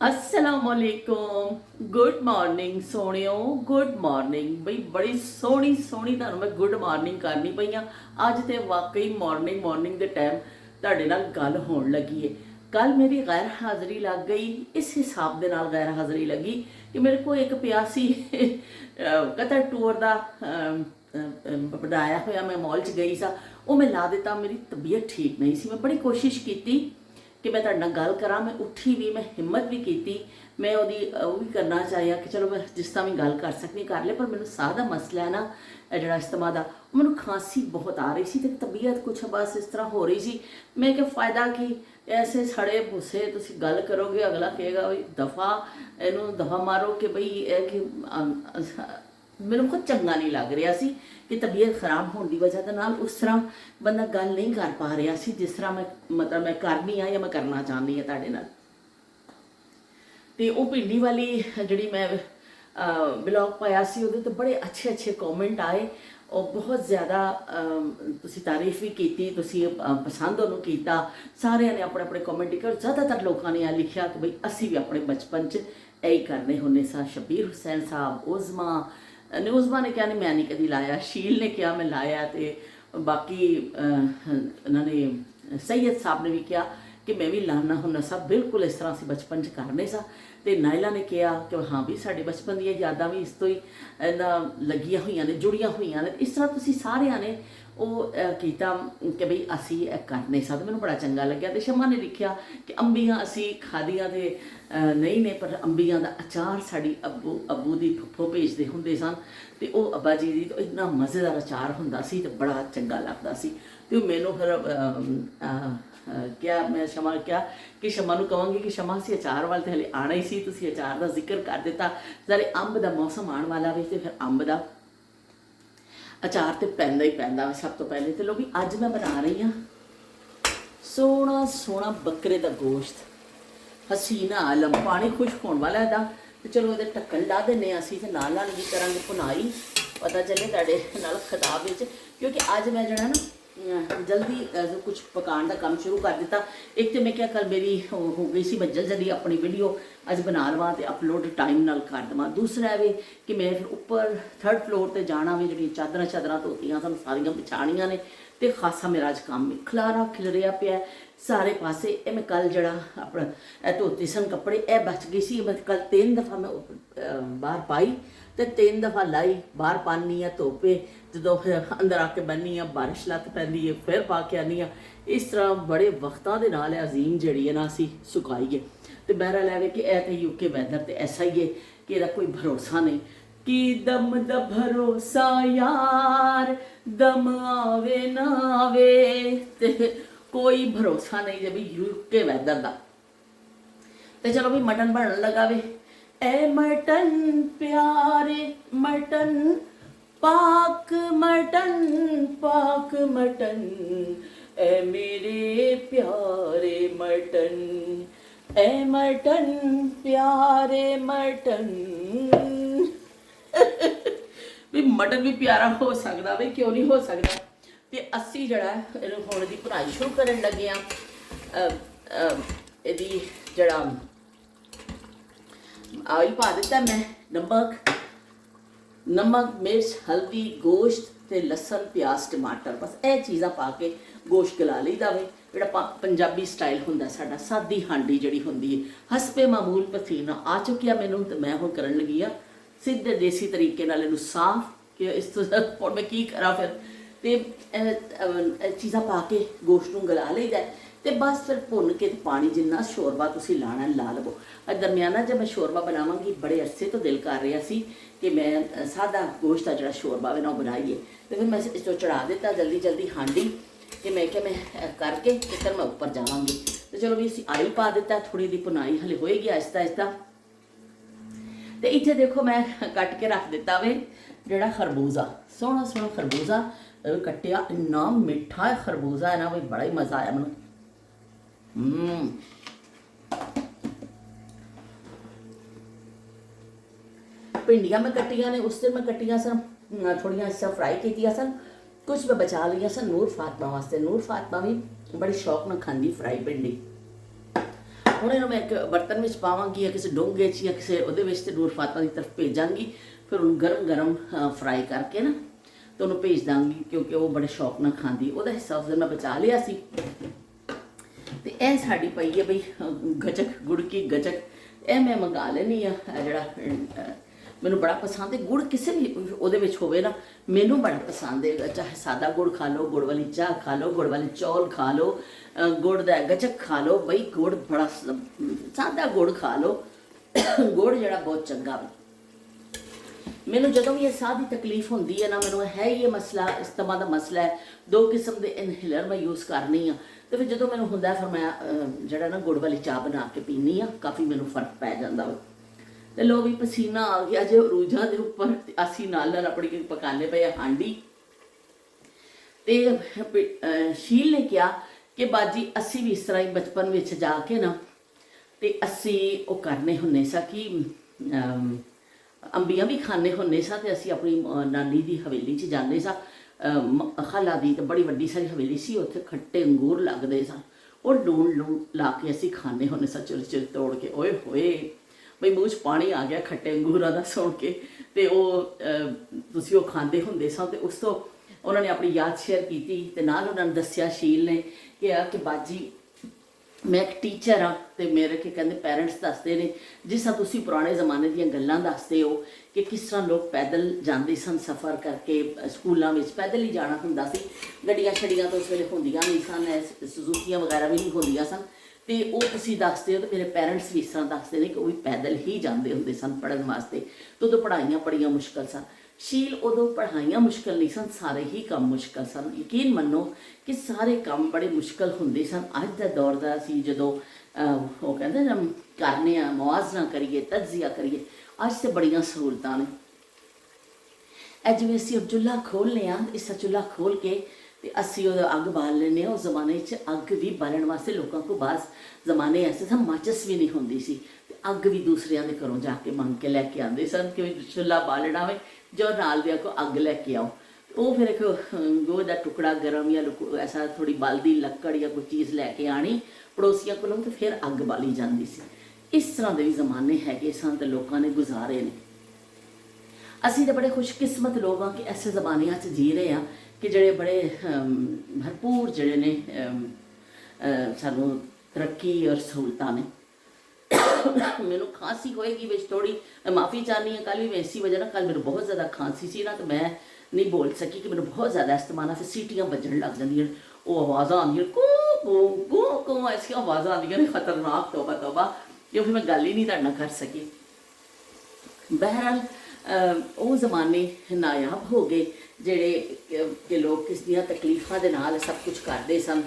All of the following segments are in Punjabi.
असलामुअलैकुम गुड मॉर्निंग सोनियो गुड मॉर्निंग बई बड़ी सोहनी सोहनी ਤੁਹਾਨੂੰ ਮੈਂ ਗੁੱਡ ਮਾਰਨਿੰਗ ਕਰਨੀ ਪਈ ਆ ਅੱਜ ਤੇ ਵਾਕਈ ਮਾਰਨਿੰਗ ਦੇ ਟਾਈਮ ਤੁਹਾਡੇ ਨਾਲ ਗੱਲ ਹੋਣ ਲੱਗੀ ਏ। ਕੱਲ ਮੇਰੀ ਗੈਰ ਹਾਜ਼ਰੀ ਲੱਗ ਗਈ, ਇਸ ਹਿਸਾਬ ਦੇ ਨਾਲ ਗੈਰ ਹਾਜ਼ਰੀ ਲੱਗੀ ਕਿ ਮੇਰੇ ਕੋਲ ਇੱਕ ਪਿਆ ਸੀ ਕਤਰ ਟੂਰ ਦਾ ਬਣਾਇਆ ਹੋਇਆ, ਮੈਂ ਮਾਲ 'ਚ ਗਈ ਸਾਂ, ਉਹ ਮੈਂ ਲਾ ਦਿੱਤਾ। ਮੇਰੀ ਤਬੀਅਤ ਠੀਕ ਨਹੀਂ ਸੀ, ਮੈਂ ਬੜੀ ਕੋਸ਼ਿਸ਼ ਕੀਤੀ कि मैं तुहाडे नाल गल करा, मैं उठी भी, मैं हिम्मत भी की, मैं वो भी करना चाहिए कि चलो मैं जिस तरह भी गल कर सकनी कर ले, पर मैनू साह का मसला है ना जड़ा अस्थमा का, मैनू खांसी बहुत आ रही सी ते तबीयत कुछ बस इस तरह हो रही सी। मैं क्या फ़ायदा कि ऐसे सड़े भूसे तुसीं गल करोगे, अगला कहेगा बई दफ़ा इनू दफ़ा मारो कि बई कि मैनू कुछ चंगा नहीं लग रहा सी कि तबीयत खराब होने की वजह नाल उस तरह बंदा गल नहीं कर पा रहा सी जिस तरह मैं मतलब मैं करनी हाँ या मैं करना चाहती हाँ तुहाडे नाल। ते वो भिंडी वाली जिहड़ी मैं ब्लॉग पाया सी उहदे ते बड़े अच्छे अच्छे कॉमेंट आए और बहुत ज़्यादा तुसीं तारीफ भी की, तुसीं पसंद उहनूं कीता, सारिਆਂ ने अपने अपने कॉमेंट किए। ज़्यादातर लोगों ने लिखा कि बई असीं भी अपने बचपन च यही करने हुंदे सां। शबीर हुसैन साहब, उज़मा ने क्या नहीं, मैं नहीं कभी लाया, शील ने क्या मैं लाया, तो बाकी उन्होंने सैयद साहब ने भी किया कि मैं भी लाना हुंदा सा, बिल्कुल इस तरह असीं बचपन च करने सा। तो नायला ने कहा कि हाँ भी साडे बचपन दी यादां भी इस तो ही लगियां होईयां ने, जुड़ियां होईयां ने। इस तरह तुसीं सारिਆਂ ने ਉਹ ਕੀਤਾ कि बई असी करने सा, तो मैनूं बड़ा चंगा लग्या। तो शमा ने लिखिया कि अंबियां असी खादियां ते नहीं ने, पर अंबियां दा अचार साड़ी अबू दी फुफ्फो भेजदे हुंदे सन, ते ओह अब्बा जी दी तो इन्ना मज़ेदार अचार हुंदा सी ते बड़ा चंगा लगदा सी। तो मैनूं फिर क्या मैं शमा क्या कि शमा नूं कहांगी कि शमा असीं अचार वाल ते हले आना ही सी, तुसीं अचार दा जिक्र कर दिता। जरे अंब दा मौसम आने वाला वे, ते फिर अंब दा अचार तो पैंदा ही पैंदा। सब तो पहले तो लो भी अज मैं बना रही हाँ सोहना सोहना बकरे का गोश्त, हसीना आलम, पानी खुश्क होने वाला है। तो चलो ये ढक्कन ला देने असी, तो नाल नाल भी करांगे भुनाई, पता चले तुहाडे नाल खिताब विच, क्योंकि अज मैं जड़ा ना जल्दी कुछ पकाने का काम शुरू कर दिता। एक तो मैं क्या कल मेरी हो गई सी, मैं जल्दी अपनी वीडियो अज बना लवां ते अपलोड टाइम नाल कर देवां। दूसरा है कि मैं फिर उपर 3rd फ्लोर पर जाना वे, जी चादर धोतियां सन सारियां बिछाणियां ने, तो खासा मेरा अज काम खलारा खिलरिया पिया सारे पासे। ये मैं कल जड़ा अपना धोती सन कपड़े, यह बच गई सी। मैं कल 3 दफ़ा मैं बाहर पाई तो 3 दफ़ा लाई, बाहर पानी है धोपे, जो फिर अंदर आके बहनी हाँ, बारिश लत पैंदी है, फिर पा के आनी हाँ। इस तरह बड़े वक्तां दे नाल अजीम जिहड़ी है ना असीं सुकाईए। तो बहरा लैवे कि यह तो यूके वैदर तो ऐसा ही है कि इसका कोई भरोसा नहीं कि दम दा भरोसा यार दम आवे ना आवे, ते कोई भरोसा नहीं जब यूके वैदर का। तो चलो भी मटन बनन लगा वे। ए मटन प्यारे मटन पाक मटन, ए मेरे प्यारे मटन, ए मटन प्यारे मटन। भी मटन भी प्यारा हो सकता भी, क्यों नहीं हो सकता। तो असी जड़ा हुण दी भुनाई शुरू करन लगे हाँ। इहदी जड़ा ऑयल पा दिता मैं, नमक मिर्च हल्दी गोश्त ते लसन प्याज टमाटर, बस यह चीज़ां पा के गोश्त गला लईदा वे। जिहड़ा पंजाबी स्टाइल हुंदा साडा, सादी हांडी जिहड़ी हुंदी है, हसबे मामूल पसीना आ चुकिया मैनूं, तो मैं हुण करन लगी आ सीधे देसी तरीके नाल इहनूं साफ कि इस तो हुण मैं की करा। फिर ते चीज़ां पा के गोश्त नूं गला लईदा, तो बस फिर भुन के पानी जिन्ना शोरबा तुसीं लाना ला लवो। दरमियाना जब मैं शोरबा बनावांगी, बड़े अरसे तो दिल कर रहा सी कि मैं सादा गोश्त का जो शोरबा है ना बनाइए। तो फिर मैं इस चढ़ा दिता जल्दी हांडी कि मैं क्या मैं करके फिर मैं ऊपर जावांगी। तो चलो भी असीं ऑयल पा दिता, थोड़ी दी भुनाई हले होएगी आहिस्ता आहिस्ता। तो इत्थे देखो मैं कट के रख दिता वे जिहड़ा खरबूजा, सोहना सोहना खरबूजा कट्टिया, इन्ना मिठा खरबूजा है ना, भी बड़ा ही मज़ा आया मैनूं। भिंडियां मैं कट्टियां ने, उस दिन मैं कट्टियां सन थोड़ियां इस तरह फ्राई कीतियां सन, कुछ मैं बचा लिया सन नूर फातमा वास्ते। नूर फातमा भी बड़ी शौक नाल खांदी फ्राई भिंडी। ਹੁਣ ਇਹਨੂੰ ਮੈਂ ਇੱਕ ਬਰਤਨ ਵਿੱਚ ਪਾਵਾਂਗੀ ਜਾਂ ਕਿਸੇ ਡੋਂਗੇ 'ਚ ਜਾਂ ਕਿਸੇ ਉਹਦੇ ਵਿੱਚ ਤੇ ਨੂਰ ਫਾਤਿਮਾ ਦੀ ਤਰਫ ਭੇਜਾਂਗੀ। ਫਿਰ ਉਹਨੂੰ ਗਰਮ ਗਰਮ ਫਰਾਈ ਕਰਕੇ ਨਾ ਤੇ ਉਹਨੂੰ ਭੇਜ ਦਾਂਗੀ, ਕਿਉਂਕਿ ਉਹ ਬੜੇ ਸ਼ੌਕ ਨਾਲ ਖਾਂਦੀ। ਉਹਦਾ ਹਿੱਸਾ ਉਸ ਦਿਨ ਮੈਂ ਬਚਾ ਲਿਆ ਸੀ। ਤੇ ਇਹ ਸਾਡੀ ਪਈ ਹੈ ਬਈ ਗਚਕ, ਗੁੜ ਕੀ ਗਚਕ। ਇਹ ਮੈਂ ਮੰਗਾ ਲੈਂਦੀ ਆ, ਜਿਹੜਾ ਮੈਨੂੰ ਬੜਾ ਪਸੰਦ ਹੈ। ਗੁੜ ਕਿਸੇ ਵੀ ਉਹਦੇ ਵਿੱਚ ਹੋਵੇ ਨਾ, ਮੈਨੂੰ ਬੜਾ ਪਸੰਦ ਹੈ। ਚਾਹੇ ਸਾਦਾ ਗੁੜ ਖਾ ਲਓ, ਗੁੜ ਵਾਲੀ ਚਾਹ ਖਾ ਲਓ, ਗੁੜ ਵਾਲੇ ਚੌਲ ਖਾ ਲਓ, ਗੁੜ ਦਾ ਗਚਕ ਖਾ ਲਓ। ਬਈ ਗੁੜ ਬੜਾ ਸਾਦਾ ਗੁੜ ਖਾ ਲਓ, ਗੁੜ ਜਿਹੜਾ ਬਹੁਤ ਚੰਗਾ ਵਾ। ਮੈਨੂੰ ਜਦੋਂ ਵੀ ਇਹ ਸਾਹ ਦੀ ਤਕਲੀਫ ਹੁੰਦੀ ਹੈ ਨਾ, ਮੈਨੂੰ ਹੈ ਹੀ ਇਹ ਮਸਲਾ, ਇਸਤਮਾ ਦਾ ਮਸਲਾ ਹੈ। 2 ਕਿਸਮ ਦੇ ਇਨਹੇਲਰ ਮੈਂ ਯੂਜ਼ ਕਰਨੀ ਆ। ਤੇ ਫਿਰ ਜਦੋਂ ਮੈਨੂੰ ਹੁੰਦਾ ਫਿਰ ਮੈਂ ਜਿਹੜਾ ਨਾ ਗੁੜ ਵਾਲੀ ਚਾਹ ਬਣਾ ਕੇ ਪੀਂਦੀ ਆ, ਕਾਫੀ ਮੈਨੂੰ ਫਰਕ ਪੈ ਜਾਂਦਾ ਵਾ। ਤੇ ਲੋ ਵੀ ਪਸੀਨਾ ਆ ਗਿਆ ਜੇ ਰੂਜਾਂ ਦੇ ਉੱਪਰ। ਅਸੀਂ ਨਾਲ ਆਪਣੀ ਪਕਾਨੇ ਪਏ ਹਾਂਡੀ। ਤੇ ਸ਼ੀਲ ਨੇ ਕਿਹਾ ਕਿ ਬਾਜੀ ਅਸੀਂ ਵੀ ਇਸ ਤਰ੍ਹਾਂ ਹੀ ਬਚਪਨ ਵਿੱਚ ਜਾ ਕੇ ਨਾ ਤੇ ਅਸੀਂ ਉਹ ਕਰਨੇ ਹੁੰਨੇ ਸਾਂ ਕਿ ਅੰਬੀਆਂ ਵੀ ਖਾਣੇ ਹੁੰਨੇ ਸਾਂ। ਤੇ ਅਸੀਂ ਆਪਣੀ ਨਾਨੀ ਦੀ ਹਵੇਲੀ 'ਚ ਜਾਂਦੇ ਸਾਂ, ਖਾਲਾ ਦੀ। ਤੇ ਬੜੀ ਵੱਡੀ ਸਾਰੀ ਹਵੇਲੀ ਸੀ, ਉੱਥੇ ਖੱਟੇ ਅੰਗੂਰ ਲੱਗਦੇ ਸਨ। ਉਹ ਲੂਣ ਲਾ ਕੇ ਅਸੀਂ ਖਾਣੇ ਹੁੰਨੇ ਸਾਂ, ਚੁਰ ਤੋੜ ਕੇ। ਓਏ ਹੋਏ ਬਈ ਮੂੰਹ 'ਚ ਪਾਣੀ ਆ ਗਿਆ ਖੱਟੇ ਅੰਗੂਰਾਂ ਦਾ ਸੁਣ ਕੇ। ਤੇ ਉਹ ਤੁਸੀਂ ਉਹ ਖਾਂਦੇ ਹੁੰਦੇ ਸਾਂ। ਤੇ ਉਸ ਤੋਂ ਉਹਨਾਂ ਨੇ ਆਪਣੀ ਯਾਦ ਸ਼ੇਅਰ ਕੀਤੀ ਤੇ ਨਾਲ ਉਹਨਾਂ ਨੇ ਦੱਸਿਆ, ਸ਼ੀਲ ਨੇ ਕਿਹਾ ਕਿ ਬਾਜੀ ਮੈਂ ਇੱਕ ਟੀਚਰ ਹਾਂ ਤੇ ਮੇਰੇ ਕੀ ਕਹਿੰਦੇ ਪੈਰੈਂਟਸ ਦੱਸਦੇ ਨੇ, ਜਿਸ ਤਰ੍ਹਾਂ ਤੁਸੀਂ ਪੁਰਾਣੇ ਜ਼ਮਾਨੇ ਦੀਆਂ ਗੱਲਾਂ ਦੱਸਦੇ ਹੋ ਕਿ ਕਿਸ ਤਰ੍ਹਾਂ ਲੋਕ ਪੈਦਲ ਜਾਂਦੇ ਸਨ ਸਫ਼ਰ ਕਰਕੇ, ਸਕੂਲਾਂ ਵਿੱਚ ਪੈਦਲ ਹੀ ਜਾਣਾ ਹੁੰਦਾ ਸੀ। ਗੱਡੀਆਂ ਛੜੀਆਂ ਤਾਂ ਉਸ ਵੇਲੇ ਹੁੰਦੀਆਂ ਨਹੀਂ ਸਨ, ਸੁਜ਼ੂਕੀਆਂ ਵਗੈਰਾ ਵੀ ਨਹੀਂ ਹੁੰਦੀਆਂ ਸਨ। ਤੇ ਉਹ ਤੁਸੀਂ ਦੱਸਦੇ ਹੋ ਤੇ ਮੇਰੇ ਪੈਰੈਂਟਸ ਵੀ ਇਸ ਤਰ੍ਹਾਂ ਦੱਸਦੇ ਨੇ ਕਿ ਉਹ ਵੀ ਪੈਦਲ ਹੀ ਜਾਂਦੇ ਹੁੰਦੇ ਸਨ ਪੜ੍ਹਨ ਵਾਸਤੇ। ਤੇ ਉਦੋਂ ਪੜ੍ਹਾਈਆਂ ਬੜੀਆਂ ਮੁਸ਼ਕਲ ਸਨ। ਸ਼ੀਲ, ਉਦੋਂ ਪੜ੍ਹਾਈਆਂ ਮੁਸ਼ਕਲ ਨਹੀਂ ਸਨ, ਸਾਰੇ ਹੀ ਕੰਮ ਮੁਸ਼ਕਲ ਸਨ। ਯਕੀਨ ਮੰਨੋ ਕਿ ਸਾਰੇ ਕੰਮ ਬੜੇ ਮੁਸ਼ਕਲ ਹੁੰਦੇ ਸਨ। ਅੱਜ ਦਾ ਦੌਰ ਦਾ ਅਸੀਂ ਜਦੋਂ ਉਹ ਕਹਿੰਦੇ ਨਾ ਕਰਨੇ ਆ, ਮੁਆਜ਼ਨਾ ਕਰੀਏ, ਤਜਜ਼ੀਆ ਕਰੀਏ, ਅੱਜ ਤੇ ਬੜੀਆਂ ਸਹੂਲਤਾਂ ਨੇ। ਇਹ ਜਿਵੇਂ ਅਸੀਂ ਚੁੱਲ੍ਹਾ ਖੋਲ੍ਹਦੇ ਹਾਂ, ਇਸ ਚੁੱਲ੍ਹਾ ਖੋਲ੍ਹ ਕੇ ਤੇ ਅਸੀਂ ਉਹਦਾ ਅੱਗ ਬਾਲ ਲੈਂਦੇ ਹਾਂ। ਉਸ ਜ਼ਮਾਨੇ 'ਚ ਅੱਗ ਵੀ ਬਾਲਣ ਵਾਸਤੇ ਲੋਕਾਂ ਕੋਲ ਬਾਜ਼ ਜ਼ਮਾਨੇ ਐਸੇ ਸਨ, ਮਾਚਿਸ ਵੀ ਨਹੀਂ ਹੁੰਦੀ ਸੀ। ਤੇ ਅੱਗ ਵੀ ਦੂਸਰਿਆਂ ਦੇ ਘਰੋਂ ਜਾ ਕੇ ਮੰਗ ਕੇ ਲੈ ਕੇ ਆਉਂਦੇ ਸਨ ਕਿ ਚੁੱਲ੍ਹਾ ਬਾਲਣਾ ਹੋਵੇ, ਜੋ ਨਾਲ ਦਿਆਂ ਕੋ ਅੱਗ ਲੈ ਕੇ ਆਓ। ਉਹ ਫਿਰ ਇੱਕ ਗੋਹੇ ਦਾ ਟੁਕੜਾ ਗਰਮ ਜਾਂ ਐਸਾ ਥੋੜੀ ਬਲਦੀ ਲੱਕੜ ਜਾਂ ਕੋਈ ਚੀਜ਼ ਲੈ ਕੇ ਆਣੀ ਪੜੋਸੀਆਂ ਕੋਲੋਂ, ਤੇ ਫਿਰ ਅੱਗ ਬਾਲੀ ਜਾਂਦੀ ਸੀ। ਇਸ ਤਰ੍ਹਾਂ ਦੇ ਵੀ ਜ਼ਮਾਨੇ ਹੈਗੇ ਸਨ ਤੇ ਲੋਕਾਂ ਨੇ ਗੁਜ਼ਾਰੇ ਨੇ। ਅਸੀਂ ਤਾਂ ਬੜੇ ਖੁਸ਼ਕਿਸਮਤ ਲੋਕ ਹਾਂ ਕਿ ਐਸੇ ਜ਼ਮਾਨਿਆਂ 'ਚ ਜੀ ਰਹੇ ਹਾਂ ਕਿ ਜਿਹੜੇ ਬੜੇ ਭਰਪੂਰ ਜਿਹੜੇ ਨੇ ਸਾਨੂੰ ਤਰੱਕੀ ਔਰ ਸਹੂਲਤਾਂ ਨੇ। ਮੈਨੂੰ ਖਾਂਸੀ ਹੋਏਗੀ ਵਿੱਚ ਥੋੜੀ, ਮਾਫੀ ਚਾਹਨੀ ਹਾਂ। ਕੱਲ੍ਹ ਵੀ ਮੈਂ ਇਸੀ ਵਜ੍ਹਾ ਨਾਲ, ਕੱਲ੍ਹ ਮੈਨੂੰ ਬਹੁਤ ਜ਼ਿਆਦਾ ਖਾਂਸੀ ਸੀ ਨਾ, ਤੇ ਮੈਂ ਨਹੀਂ ਬੋਲ ਸਕੀ ਕਿ ਮੈਨੂੰ ਬਹੁਤ ਜ਼ਿਆਦਾ ਇਸਤੇਮਾਲ ਨਾਲ ਫਿਰ ਸੀਟੀਆਂ ਵੱਜਣ ਲੱਗ ਜਾਂਦੀਆਂ, ਉਹ ਆਵਾਜ਼ਾਂ ਆਉਂਦੀਆਂ, ਕੋ ਐਸੀਆਂ ਆਵਾਜ਼ਾਂ ਆਉਂਦੀਆਂ ਨੇ ਖਤਰਨਾਕ, ਤੋਬਾ ਤੋਬਾ, ਕਿ ਫਿਰ ਮੈਂ ਗੱਲ ਹੀ ਨਹੀਂ ਤੁਹਾਡੇ ਨਾਲ ਕਰ ਸਕੀ। ਬਹਿਰਹਾਲ ਉਹ ਜ਼ਮਾਨੇ ਨਾਯਾਬ ਹੋ ਗਏ ਜਿਹੜੇ ਕਿ ਲੋਕ ਕਿਸ ਦੀਆਂ ਤਕਲੀਫਾਂ ਦੇ ਨਾਲ ਸਭ ਕੁਝ ਕਰਦੇ ਸਨ,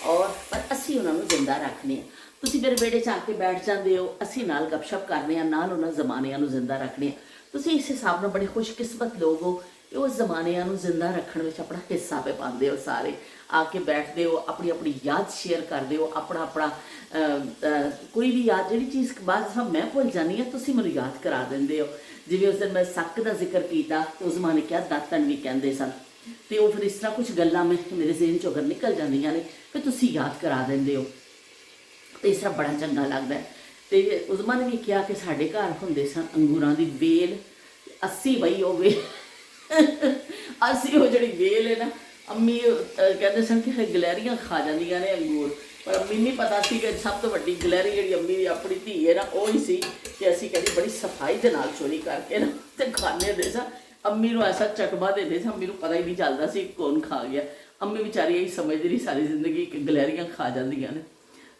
ਔਰ ਪਰ ਅਸੀਂ ਉਹਨਾਂ ਨੂੰ ਜ਼ਿੰਦਾ ਰੱਖਦੇ ਹਾਂ। ਤੁਸੀਂ ਮੇਰੇ ਵਿਹੜੇ 'ਚ ਆ ਕੇ ਬੈਠ ਜਾਂਦੇ ਹੋ, ਅਸੀਂ ਨਾਲ ਗੱਪਸ਼ਪ ਕਰਦੇ ਹਾਂ, ਨਾਲ ਉਹਨਾਂ ਜ਼ਮਾਨਿਆਂ ਨੂੰ ਜ਼ਿੰਦਾ ਰੱਖਦੇ ਹਾਂ। ਤੁਸੀਂ ਇਸ ਹਿਸਾਬ ਨਾਲ ਬੜੇ ਖੁਸ਼ਕਿਸਮਤ ਲੋਕ ਹੋ ਕਿ ਉਸ ਜ਼ਮਾਨਿਆਂ ਨੂੰ ਜ਼ਿੰਦਾ ਰੱਖਣ ਵਿੱਚ ਆਪਣਾ ਹਿੱਸਾ ਪੇ ਪਾਉਂਦੇ ਹੋ। ਸਾਰੇ ਆ ਕੇ ਬੈਠਦੇ ਹੋ, ਆਪਣੀ ਆਪਣੀ ਯਾਦ ਸ਼ੇਅਰ ਕਰਦੇ ਹੋ, ਆਪਣਾ ਆਪਣਾ ਕੋਈ ਵੀ ਯਾਦ, ਜਿਹੜੀ ਚੀਜ਼ ਬਾਅਦ ਮੈਂ ਭੁੱਲ ਜਾਂਦੀ ਹਾਂ, ਤੁਸੀਂ ਮੈਨੂੰ ਯਾਦ ਕਰਾ ਦਿੰਦੇ ਹੋ। ਜਿਵੇਂ ਉਸ ਦਿਨ ਮੈਂ ਸੱਕ ਦਾ ਜ਼ਿਕਰ ਕੀਤਾ, ਉਸ ਜ਼ਮਾਨੇ ਕਿਹਾ ਦਾਤਨ ਵੀ ਕਹਿੰਦੇ ਸਨ। ਤੇ ਉਹ ਫਿਰ ਇਸ ਤਰ੍ਹਾਂ ਕੁਝ ਗੱਲਾਂ ਮੇਰੇ ਜ਼ਿਹਨ 'ਚੋਂ ਅਗਰ ਨਿਕਲ ਜਾਂਦੀਆਂ ਨੇ, ਫਿਰ ਤੁਸੀਂ ਯਾਦ ਕਰਾ ਦਿੰਦੇ ਹੋ, ਤੇ ਇਸ ਤਰ੍ਹਾਂ ਬੜਾ ਚੰਗਾ ਲੱਗਦਾ ਹੈ। ਤੇ ਉਸ ਜ਼ਮਾਨੇ ਵੀ ਕਿਹਾ ਕਿ ਸਾਡੇ ਘਰ ਹੁੰਦੇ ਸਨ ਅੰਗੂਰਾਂ ਦੀ ਵੇਲ। ਅਸੀਂ ਬਈ ਉਹ ਵੇਲ ਅਸੀਂ ਉਹ ਜਿਹੜੀ ਵੇਲ ਹੈ ਨਾ, ਅੰਮੀ ਕਹਿੰਦੇ ਸਨ ਕਿ ਗਲੈਰੀਆਂ ਖਾ ਜਾਂਦੀਆਂ ਨੇ ਅੰਗੂਰ, ਪਰ ਅੰਮੀ ਨਹੀਂ ਪਤਾ ਸੀ ਕਿ ਸਭ ਤੋਂ ਵੱਡੀ ਗਲੈਰੀ ਜਿਹੜੀ ਅੰਮੀ ਦੀ ਆਪਣੀ ਧੀ ਹੈ ਨਾ, ਉਹ ਹੀ ਸੀ ਕਿ ਅਸੀਂ ਕਹਿੰਦੇ ਬੜੀ ਸਫਾਈ ਦੇ ਨਾਲ ਚੋਰੀ ਕਰਕੇ ਨਾ ਤੇ ਖਾਣੇ ਦੇ ਸਾਂ। ਅੰਮੀ ਨੂੰ ਐਸਾ ਚਕਮਾ ਦਿੰਦੇ ਸਾਂ, ਅੰਮੀ ਨੂੰ ਪਤਾ ਹੀ ਨਹੀਂ ਚੱਲਦਾ ਸੀ ਕੌਣ ਖਾ ਗਿਆ। ਅੰਮੀ ਵਿਚਾਰੀ ਇਹੀ ਸਮਝਦੀ ਰਹੀ ਸਾਰੀ ਜ਼ਿੰਦਗੀ ਕਿ ਗਲੈਰੀਆਂ ਖਾ ਜਾਂਦੀਆਂ ਨੇ।